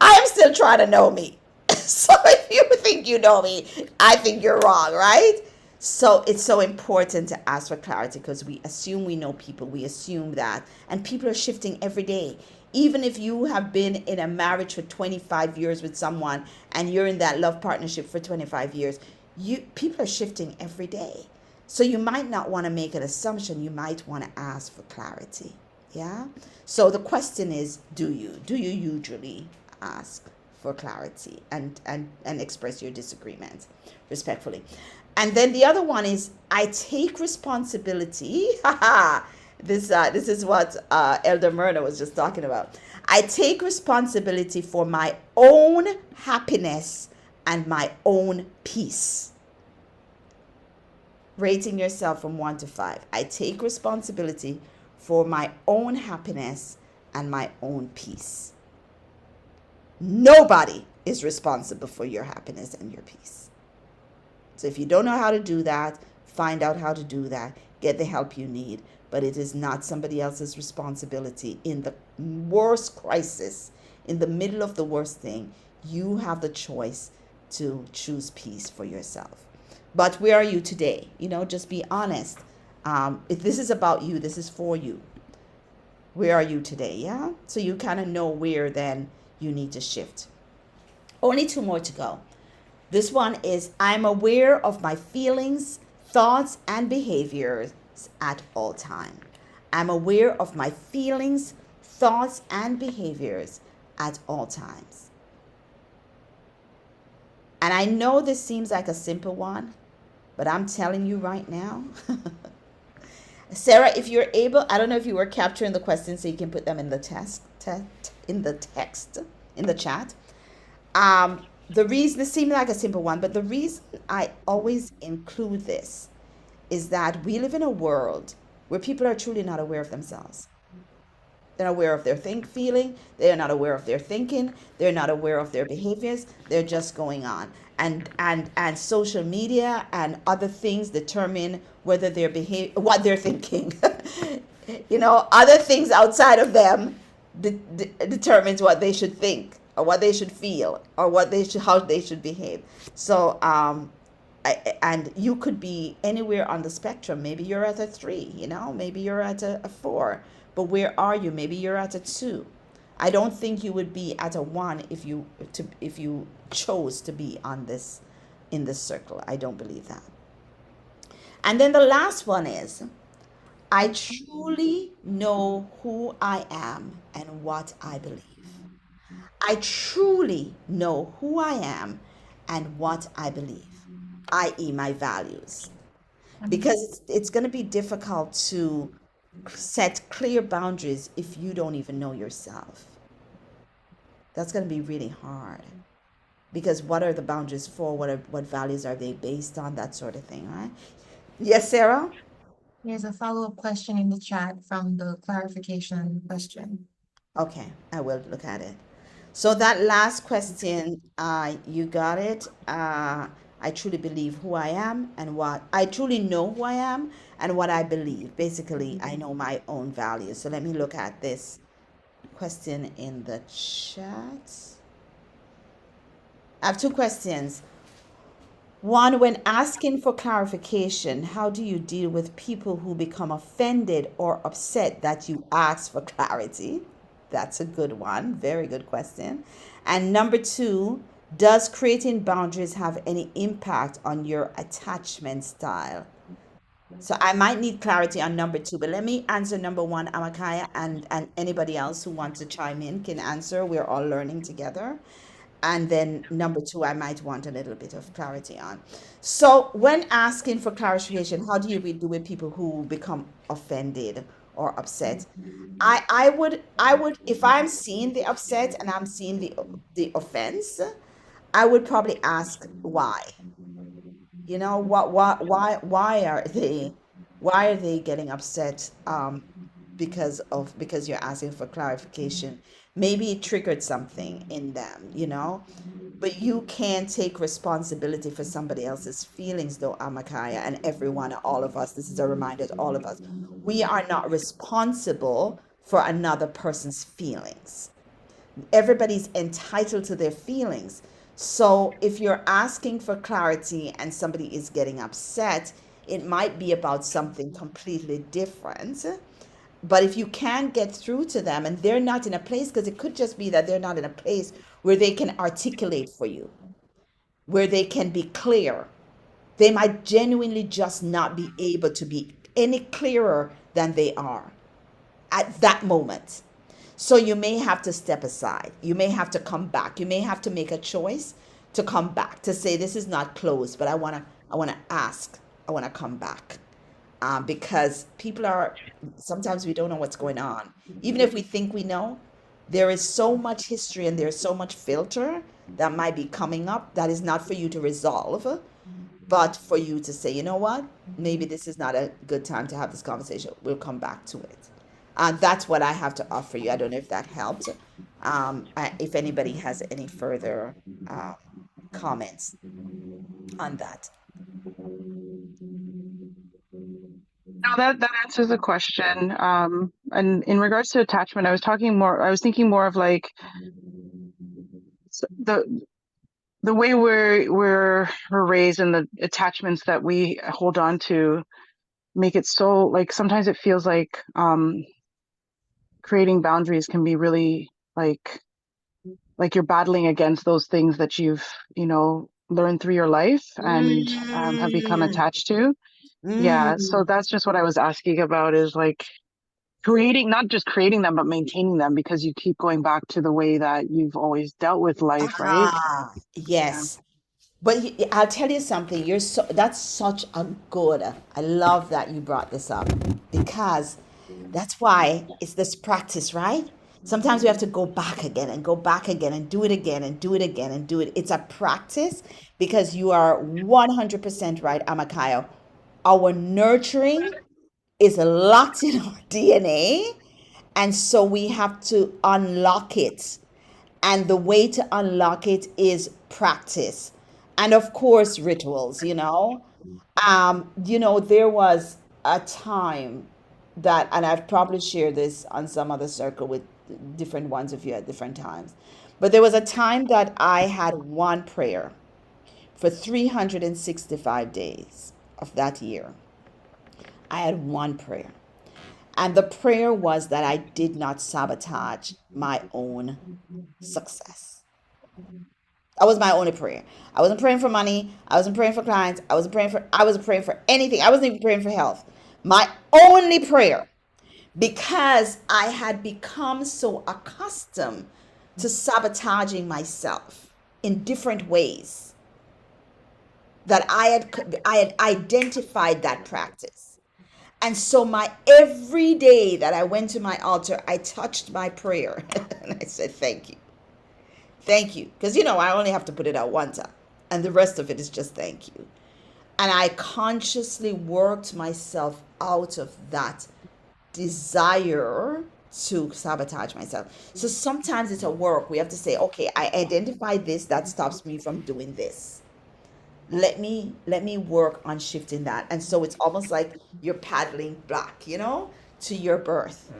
I am still trying to know me. So if you think you know me, I think you're wrong, right? So it's so important to ask for clarity, because we assume we know people. We assume that. And people are shifting every day. Even if you have been in a marriage for 25 years with someone and you're in that love partnership for 25 years, people are shifting every day. So you might not want to make an assumption. You might want to ask for clarity. Yeah. So the question is, do you usually ask for clarity and express your disagreements respectfully? And then the other one is, I take responsibility. This is what Elder Myrna was just talking about. I take responsibility for my own happiness and my own peace. Rating yourself from 1 to 5. I take responsibility for my own happiness and my own peace. Nobody is responsible for your happiness and your peace. So if you don't know how to do that, find out how to do that. Get the help you need. But it is not somebody else's responsibility. In the worst crisis, in the middle of the worst thing, you have the choice to choose peace for yourself. But where are you today? Just be honest. If this is about you, this is for you. Where are you today? Yeah. So you kind of know where then you need to shift. Only 2 more to go. This one is, I'm aware of my feelings, thoughts, and behaviors at all time. I'm aware of my feelings, thoughts, and behaviors at all times. And I know this seems like a simple one, but I'm telling you right now, Sarah, if you're able, I don't know if you were capturing the questions so you can put them in the in the chat. The reason, this seems like a simple one, but the reason I always include this is that we live in a world where people are truly not aware of themselves. They're not aware of their feeling. They're not aware of their thinking. They're not aware of their behaviors. They're just going on. And social media and other things determine whether what they're thinking. Other things outside of them determines what they should think or what they should feel or how they should behave. So and you could be anywhere on the spectrum. Maybe you're at a 3, maybe you're at a 4, but where are you? Maybe you're at a 2. I don't think you would be at a 1 if you chose to be in this circle. I don't believe that. And then the last one is, I truly know who I am and what I believe. I truly know who I am and what I believe, i.e., my values. Because it's going to be difficult to set clear boundaries if you don't even know yourself. That's going to be really hard. Because what are the boundaries for? What values are they based on? That sort of thing, right? Yes, Sarah? There's a follow-up question in the chat from the clarification question. Okay, I will look at it. So that last question, you got it. I truly believe who I am and what I truly know who I am and what I believe. Basically, I know my own values. So let me look at this question in the chat. I have 2 questions. One, when asking for clarification, how do you deal with people who become offended or upset that you ask for clarity? That's a good one. Very good question. And number 2, does creating boundaries have any impact on your attachment style? So I might need clarity on number 2, but let me answer number 1, Amakaya, and anybody else who wants to chime in can answer. We're all learning together. And then number 2, I might want a little bit of clarity on. So when asking for clarification, how do you do with people who become offended or upset, I would if I'm seeing the upset and I'm seeing the offense, I would probably ask why. You know, why are they getting upset because you're asking for clarification? Maybe it triggered something in them, you know? But you can't take responsibility for somebody else's feelings, though, Amakaya, and everyone, all of us. This is a reminder to all of us. We are not responsible for another person's feelings. Everybody's entitled to their feelings. So if you're asking for clarity and somebody is getting upset, it might be about something completely different. But if you can get through to them and they're not in a place, because it could just be that they're not in a place where they can articulate for you, where they can be clear, they might genuinely just not be able to be any clearer than they are at that moment. So you may have to step aside. You may have to come back. You may have to make a choice to come back, to say this is not closed, but I want to ask. I want to come back. Because people are, sometimes we don't know what's going on. Even if we think we know, there is so much history and there's so much filter that might be coming up that is not for you to resolve, but for you to say, you know what, maybe this is not a good time to have this conversation. We'll come back to it. That's what I have to offer you. I don't know if that helped. If anybody has any further um, comments on that. No, that answers the question. And in regards to attachment, I was thinking more of like the way we're raised and the attachments that we hold on to make it so like sometimes it feels like creating boundaries can be really like you're battling against those things that you've learned through your life and have become Mm, attached to. Yeah, so mm. that's just what I was asking about is like creating, not just creating them, but maintaining them because you keep going back to the way that you've always dealt with life, right? Yeah. Yes. But I'll tell you something. That's such a good. I love that you brought this up because that's why it's this practice, right? Sometimes we have to go back again and go back again and do it again and do it again and do it. It's a practice because you are 100% right, Amakayo. Our nurturing is locked in our DNA, and so we have to unlock it. And the way to unlock it is practice. And of course, rituals, you know. There was a time that, and I've probably shared this on some other circle with different ones of you at different times, but there was a time that I had one prayer for 365 days of that year. I had one prayer. And the prayer was that I did not sabotage my own success. That was my only prayer. I wasn't praying for money. I wasn't praying for clients. I wasn't praying for anything. I wasn't even praying for health. My only prayer, because I had become so accustomed to sabotaging myself in different ways, that I had identified that practice. And so my every day that I went to my altar, I touched my prayer and I said, thank you. Thank you. Because, I only have to put it out one time. And the rest of it is just thank you. And I consciously worked myself out of that desire to sabotage myself. So sometimes it's a work. We have to say, okay, I identify this that stops me from doing this. Let me work on shifting that. And so it's almost like you're paddling back, to your birth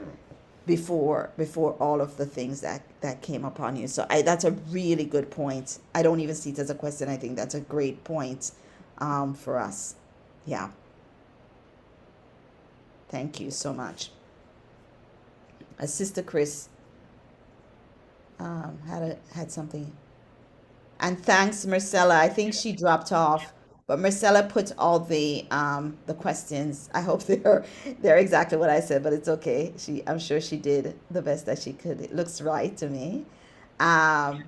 before all of the things that came upon you. So that's a really good point. I don't even see it as a question. I think that's a great point for us. Yeah. Thank you so much. Sister Chris had something. And thanks, Marcella. I think she dropped off, but Marcella put all the questions. I hope they're exactly what I said, but it's okay. I'm sure she did the best that she could. It looks right to me. Um,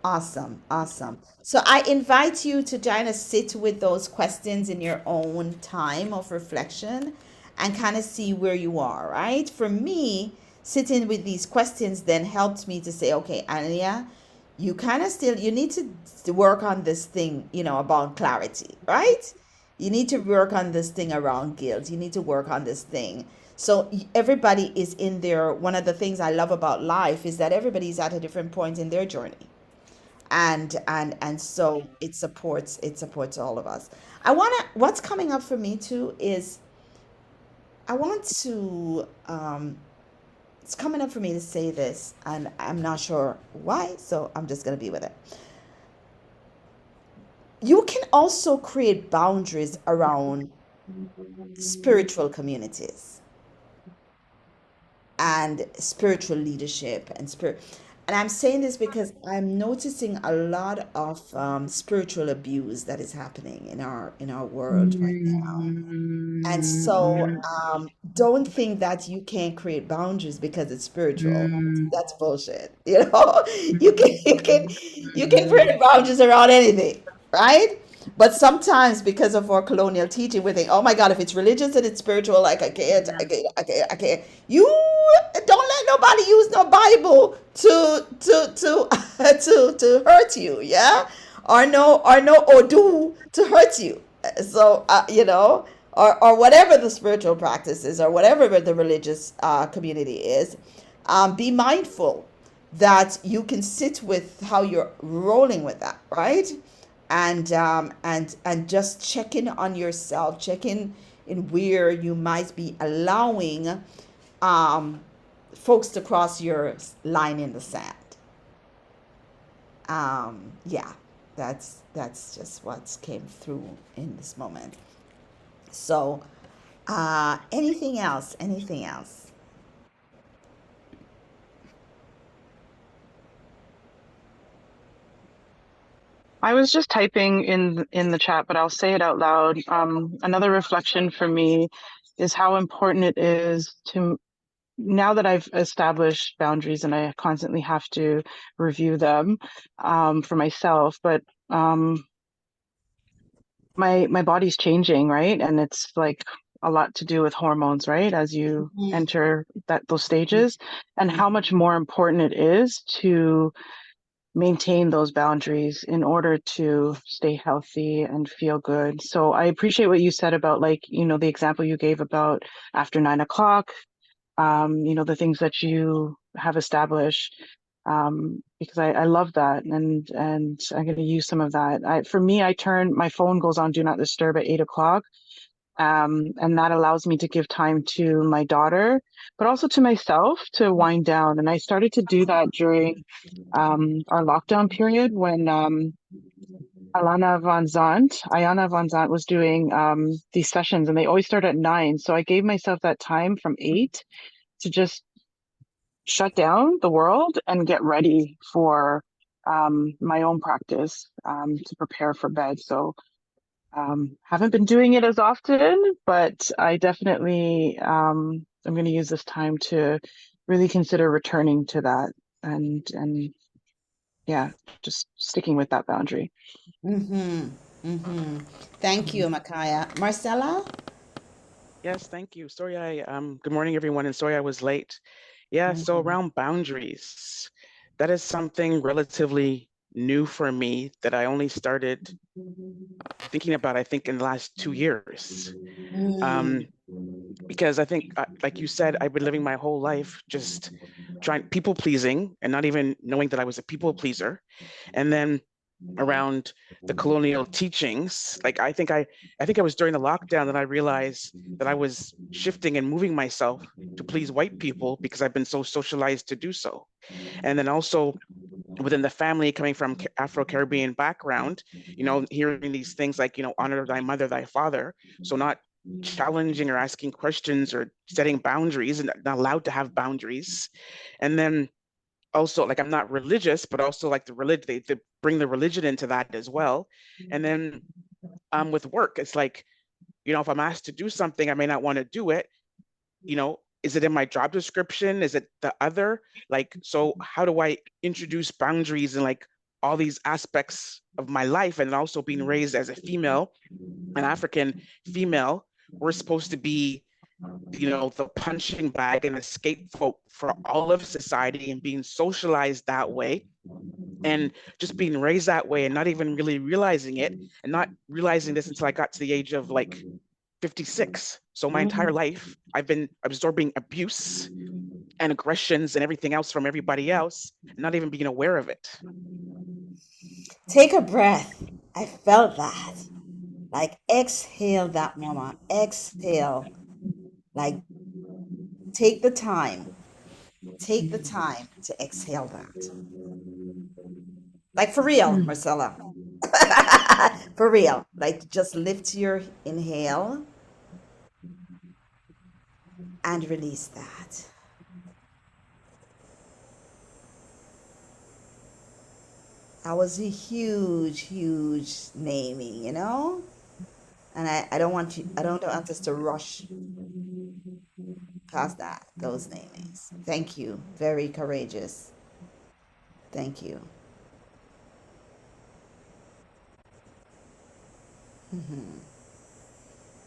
Awesome, awesome. So I invite you to kind of sit with those questions in your own time of reflection and kind of see where you are, right? For me, sitting with these questions then helped me to say, okay, Anya, you kind of still, you need to work on this thing, about clarity, right? You need to work on this thing around guilt. You need to work on this thing. So everybody is in there. One of the things I love about life is that everybody's at a different point in their journey. And so it supports all of us. What's coming up for me too is I want to it's coming up for me to say this, and I'm not sure why, so I'm just going to be with it. You can also create boundaries around spiritual communities and spiritual leadership and I'm saying this because I'm noticing a lot of spiritual abuse that is happening in our world right now. And so don't think that you can't create boundaries because it's spiritual. That's bullshit. You can create boundaries around anything, right? But sometimes because of our colonial teaching, we think, oh my God, if it's religious and it's spiritual, like I can't. You don't let nobody use no Bible to hurt you, yeah? Or no Odu to hurt you. So or whatever the spiritual practice is, or whatever the religious community is, be mindful that you can sit with how you're rolling with that, right? And just check in on yourself, check in where you might be allowing folks to cross your line in the sand. Yeah, that's just what came through in this moment. So, anything else? Anything else? I was just typing in the chat, but I'll say it out loud. Another reflection for me is how important it is to, now that I've established boundaries and I constantly have to review them for myself, but my body's changing, right? And it's like a lot to do with hormones, right? As you enter those stages, and how much more important it is to maintain those boundaries in order to stay healthy and feel good. So I appreciate what you said about, like, the example you gave about after 9 o'clock, the things that you have established, because I love that, and I'm going to use some of that. For me, my phone goes on do not disturb at 8 o'clock. And that allows me to give time to my daughter, but also to myself to wind down. And I started to do that during our lockdown period when Ayana Van Zandt was doing these sessions, and they always start at 9. So I gave myself that time from 8 to just shut down the world and get ready for my own practice to prepare for bed. So haven't been doing it as often, but I definitely I'm going to use this time to really consider returning to that, and yeah, just sticking with that boundary. Mm-hmm. Mm-hmm. Thank you, Makaya. Marcella? Yes, thank you. Sorry, good morning, everyone, and sorry I was late. Yeah, so around boundaries, that is something relatively new for me that I only started thinking about, I think, in the last 2 years. Because I think, like you said, I've been living my whole life just trying people pleasing and not even knowing that I was a people pleaser. And then around the colonial teachings, like I think I was during the lockdown that I realized that I was shifting and moving myself to please white people because I've been so socialized to do so. And then also within the family, coming from Afro-Caribbean background, hearing these things like, honor thy mother, thy father. So not challenging or asking questions or setting boundaries, and not allowed to have boundaries. And then also, like, I'm not religious, but also like the religion, they bring the religion into that as well. And then with work, it's like, if I'm asked to do something, I may not want to do it. Is it in my job description? Is it the other? Like, so how do I introduce boundaries in like all these aspects of my life? And also being raised as a female, an African female, we're supposed to be the punching bag and the scapegoat for all of society, and being socialized that way, and just being raised that way, and not even really realizing it, and not realizing this until I got to the age of like 56. So my entire life, I've been absorbing abuse and aggressions and everything else from everybody else, not even being aware of it. Take a breath. I felt that. Like, exhale that, mama. Exhale. Like, take the time. Take the time to exhale that. Like, for real, Marcella. For real. Like, just lift your inhale and release that. That was a huge, huge naming, And I don't want us to rush past those namings. Thank you. Very courageous. Thank you.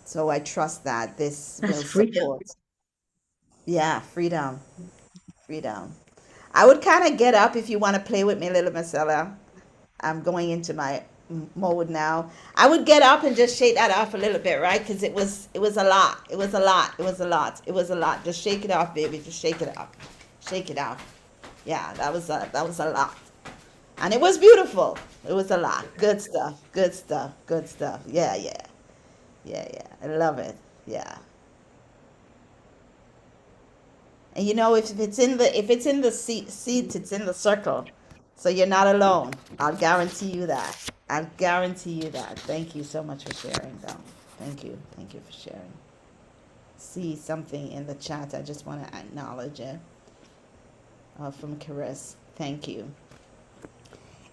So I trust that this That's will freedom. support. Yeah, freedom. Freedom. I would kind of get up if you want to play with me, little Marcella. I'm going into my mode now. I would get up and just shake that off a little bit, right? Because it was a lot. It was a lot. It was a lot. It was a lot. Just shake it off, baby. Just shake it off. Shake it off. Yeah, that was a lot. And it was beautiful. It was a lot. Good stuff. Good stuff. Good stuff. Yeah, yeah. Yeah, yeah. I love it. Yeah. And if it's in the seat, it's in the circle. So you're not alone. I'll guarantee you that. I'll guarantee you that. Thank you so much for sharing, though. Thank you. Thank you for sharing. See something in the chat. I just want to acknowledge it. From Chris. Thank you.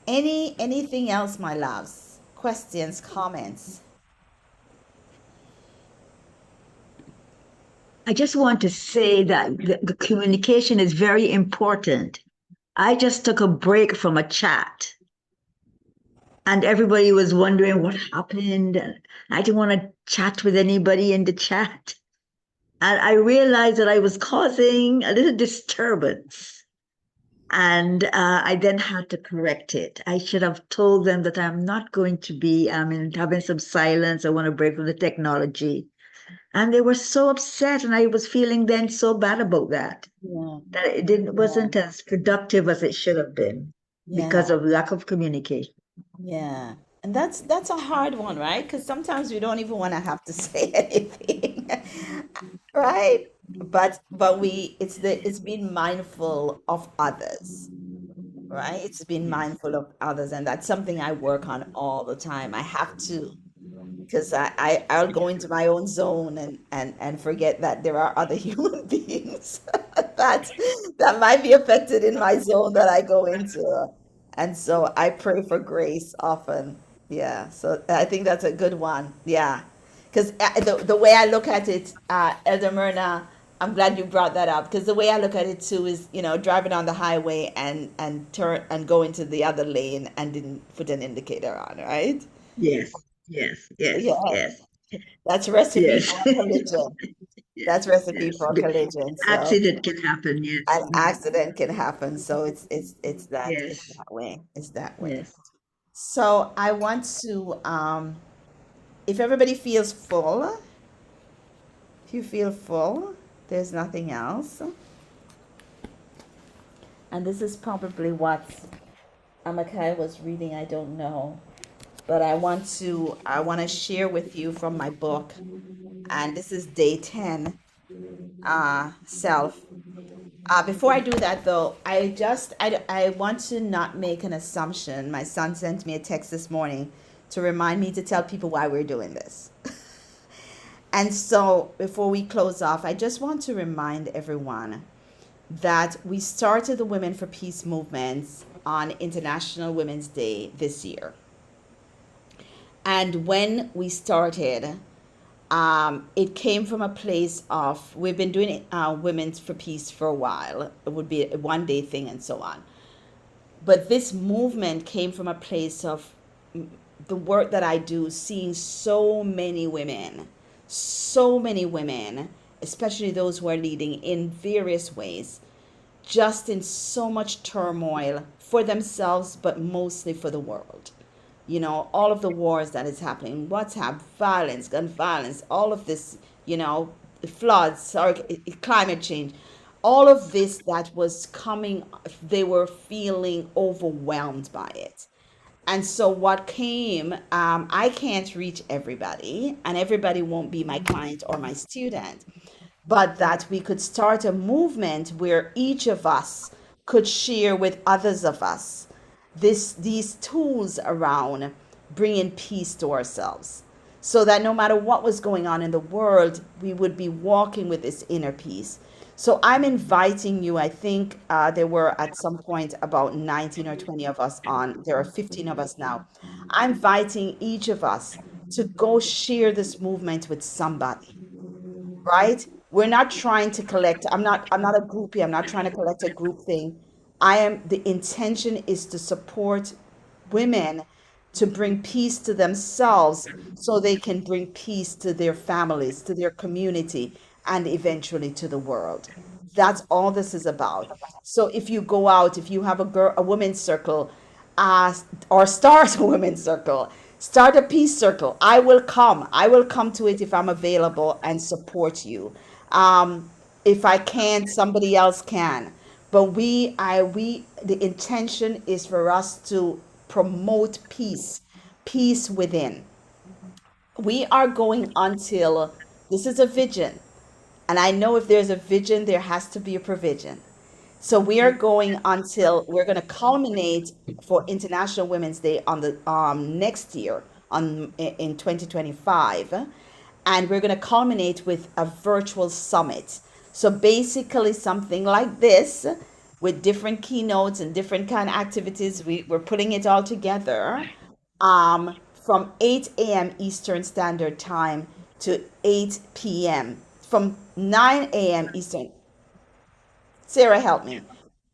Anything else, my loves? Questions, comments? I just want to say that the communication is very important. I just took a break from a chat, and everybody was wondering what happened. And I didn't want to chat with anybody in the chat. And I realized that I was causing a little disturbance. And I then had to correct it. I should have told them that I'm not going to be having some silence. I want to break from the technology. And they were so upset, and I was feeling then so bad about that. Yeah. That it wasn't as productive as it should have been because Yeah. of lack of communication. Yeah. And that's a hard one, right? Because sometimes we don't even want to have to say anything. Right? But it's being mindful of others, right? It's being mindful of others, and that's something I work on all the time. I have to, because I'll go into my own zone and forget that there are other human beings that that might be affected in my zone that I go into. And so I pray for grace often. Yeah. So I think that's a good one. Yeah. Because the way I look at it, Elder Myrna, I'm glad you brought that up, because the way I look at it too is, driving on the highway and turn and go into the other lane and didn't put an indicator on, right? Yes, yes, yes, Yeah. yes, That's a recipe yes, for a collision. yes, That's recipe yes. for a collision. So Accident can happen. Yes, an accident can happen. So it's yes, that way. It's that way. yes. So I want to, if everybody feels full, if you feel full, there's nothing else. And this is probably what Amakai was reading. I don't know, but I want to share with you from my book. And this is day 10, self. Before I do that, though, I want to not make an assumption. My son sent me a text this morning to remind me to tell people why we're doing this. And so before we close off, I just want to remind everyone that we started the Women for Peace movements on International Women's Day this year. And when we started, it came from a place of, we've been doing Women's for Peace for a while. It would be a one-day thing and so on. But this movement came from a place of the work that I do, seeing so many women especially those who are leading in various ways, just in so much turmoil for themselves, but mostly for the world. You know, all of the wars that is happening, WhatsApp, violence, gun violence, all of this, you know, the floods or climate change, all of this that was coming, they were feeling overwhelmed by it. And so what came, I can't reach everybody, and everybody won't be my client or my student, but that we could start a movement where each of us could share with others of us these tools around bringing peace to ourselves, so that no matter what was going on in the world, we would be walking with this inner peace. So I'm inviting you. I think there were at some point about 19 or 20 of us on. There are 15 of us now. I'm inviting each of us to go share this movement with somebody, right? We're not trying to collect. I'm not a groupie. I'm not trying to collect a group thing. The intention is to support women to bring peace to themselves so they can bring peace to their families, to their community, and eventually to the world. That's all this is about. So if you go out, if you have a women's circle, uh, or start a women's circle, start a peace circle. I will come. I will come to it if I'm available and support you. If I can, somebody else can. But the intention is for us to promote peace, peace within. We are going until this is a vision. And I know if there's a vision, there has to be a provision. So we are going until we're going to culminate for International Women's Day on the next year in 2025, and we're going to culminate with a virtual summit. So basically, something like this with different keynotes and different kind of activities. We're putting it all together from 8 a.m. Eastern Standard Time to 8 p.m. From 9 a.m. Eastern. Sarah, help me.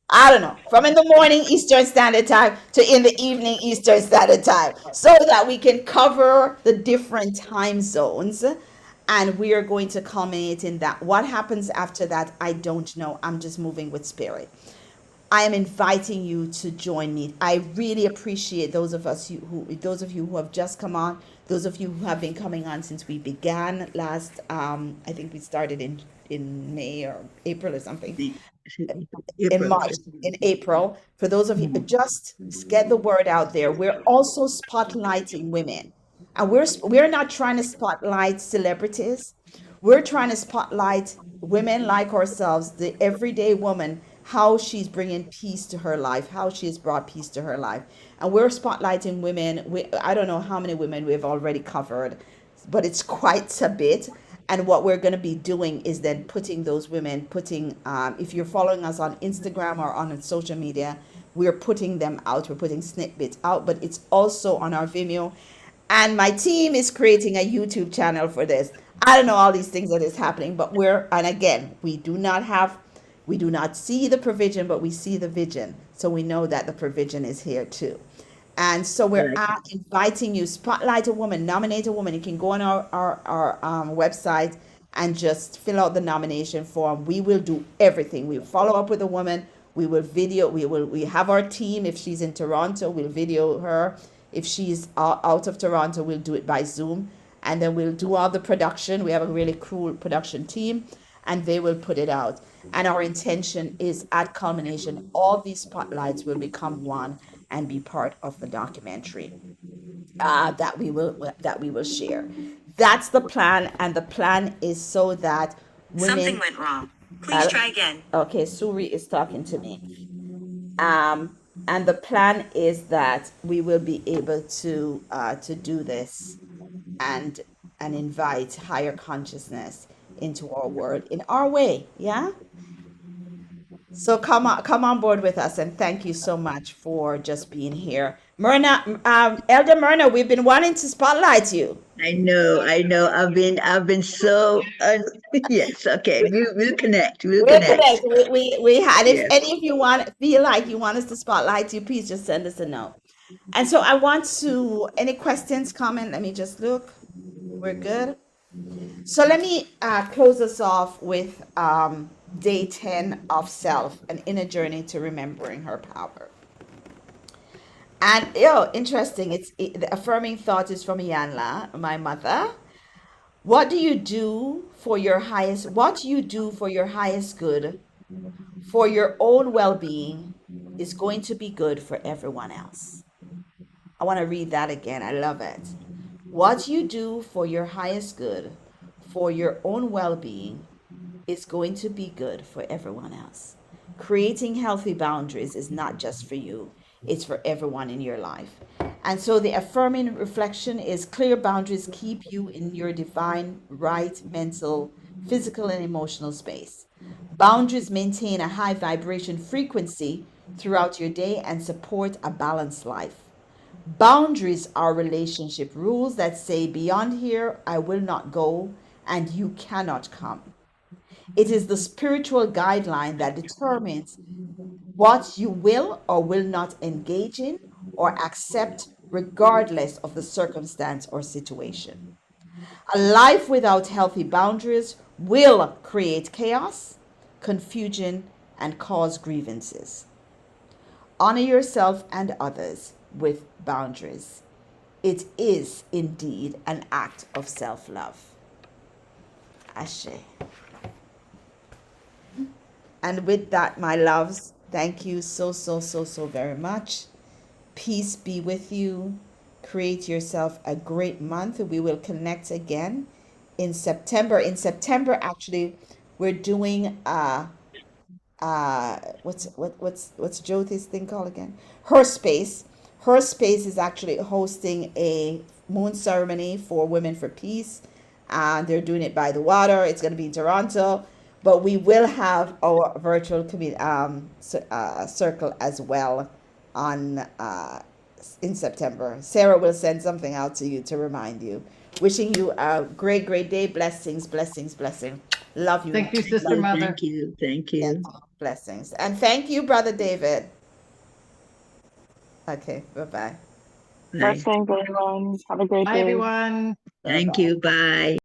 I don't know, from in the morning Eastern Standard Time to in the evening Eastern Standard Time, so that we can cover the different time zones. And we are going to culminate in that. What happens after that, I don't know. I'm just moving with spirit. I am inviting you to join me. I really appreciate those of you who have just come on, those of you who have been coming on since we began last. I think we started in May or April or something, in April. March, in April. For those of you, just get the word out there. We're also spotlighting women, and we're not trying to spotlight celebrities. We're trying to spotlight women like ourselves, the everyday woman, how she's bringing peace to her life, how she has brought peace to her life. And we're spotlighting women. I don't know how many women we've already covered, but it's quite a bit. And what we're going to be doing is then putting those women, if you're following us on Instagram or on social media, we're putting them out. We're putting snippets out, but it's also on our Vimeo. And my team is creating a YouTube channel for this. I don't know all these things that is happening, but and again, we do not see the provision, but we see the vision. So we know that the provision is here too. And so we're Right. inviting you, spotlight a woman, nominate a woman. You can go on our website and just fill out the nomination form. We will do everything. We'll follow up with a woman. We will video. We have our team. If she's in Toronto, we'll video her. If she's out of Toronto, we'll do it by Zoom. And then we'll do all the production. We have a really cool production team, and they will put it out. And our intention is at culmination, all these spotlights will become one and be part of the documentary that we will share. That's the plan, and the plan is so that women. Something went wrong. Please try again. Okay, Suri is talking to me. And the plan is that we will be able to do this and invite higher consciousness into our world in our way. Yeah. So come on board with us, and thank you so much for just being here, Myrna. Elder Myrna, we've been wanting to spotlight you. I know, I know. I've been so yes, okay. We'll connect. We'll We'll connect. connect. We had. If Yes. any of you feel like you want us to spotlight you, please just send us a note. And so I want to. Any questions, comment? Let me just look. We're good. So let me close us off with day 10 of self, an inner journey to remembering her power. And interesting. The affirming thought is from Yanla, my mother. What do you do for your highest? What you do for your highest good, for your own well-being, is going to be good for everyone else. I want to read that again. I love it. What you do for your highest good, for your own well-being, is going to be good for everyone else. Creating healthy boundaries is not just for you, it's for everyone in your life. And so the affirming reflection is clear boundaries keep you in your divine, right mental, physical, and emotional space. Boundaries maintain a high vibration frequency throughout your day and support a balanced life. Boundaries are relationship rules that say, beyond here, I will not go, and you cannot come. It is the spiritual guideline that determines what you will or will not engage in or accept, regardless of the circumstance or situation. A life without healthy boundaries will create chaos, confusion, and cause grievances. Honor yourself and others with boundaries. It is indeed an act of self love. Ashe. And with that, my loves, thank you so very much. Peace be with you. Create yourself a great month. We will connect again in September. In September, actually, we're doing what's Jyoti's thing called again? Her Space. Her Space is actually hosting a moon ceremony for Women for Peace. And they're doing it by the water. It's going to be in Toronto, but we will have our virtual circle as well on in September. Sarah will send something out to you to remind you. Wishing you a great day. Blessings. Love you. Thank you, Sister Love Mother. Thank you. Thank you. Yes, blessings. And thank you, Brother David. Okay, bye-bye. Bye. Blessings, everyone. Have a great Bye, day. everyone. Thank you. Bye.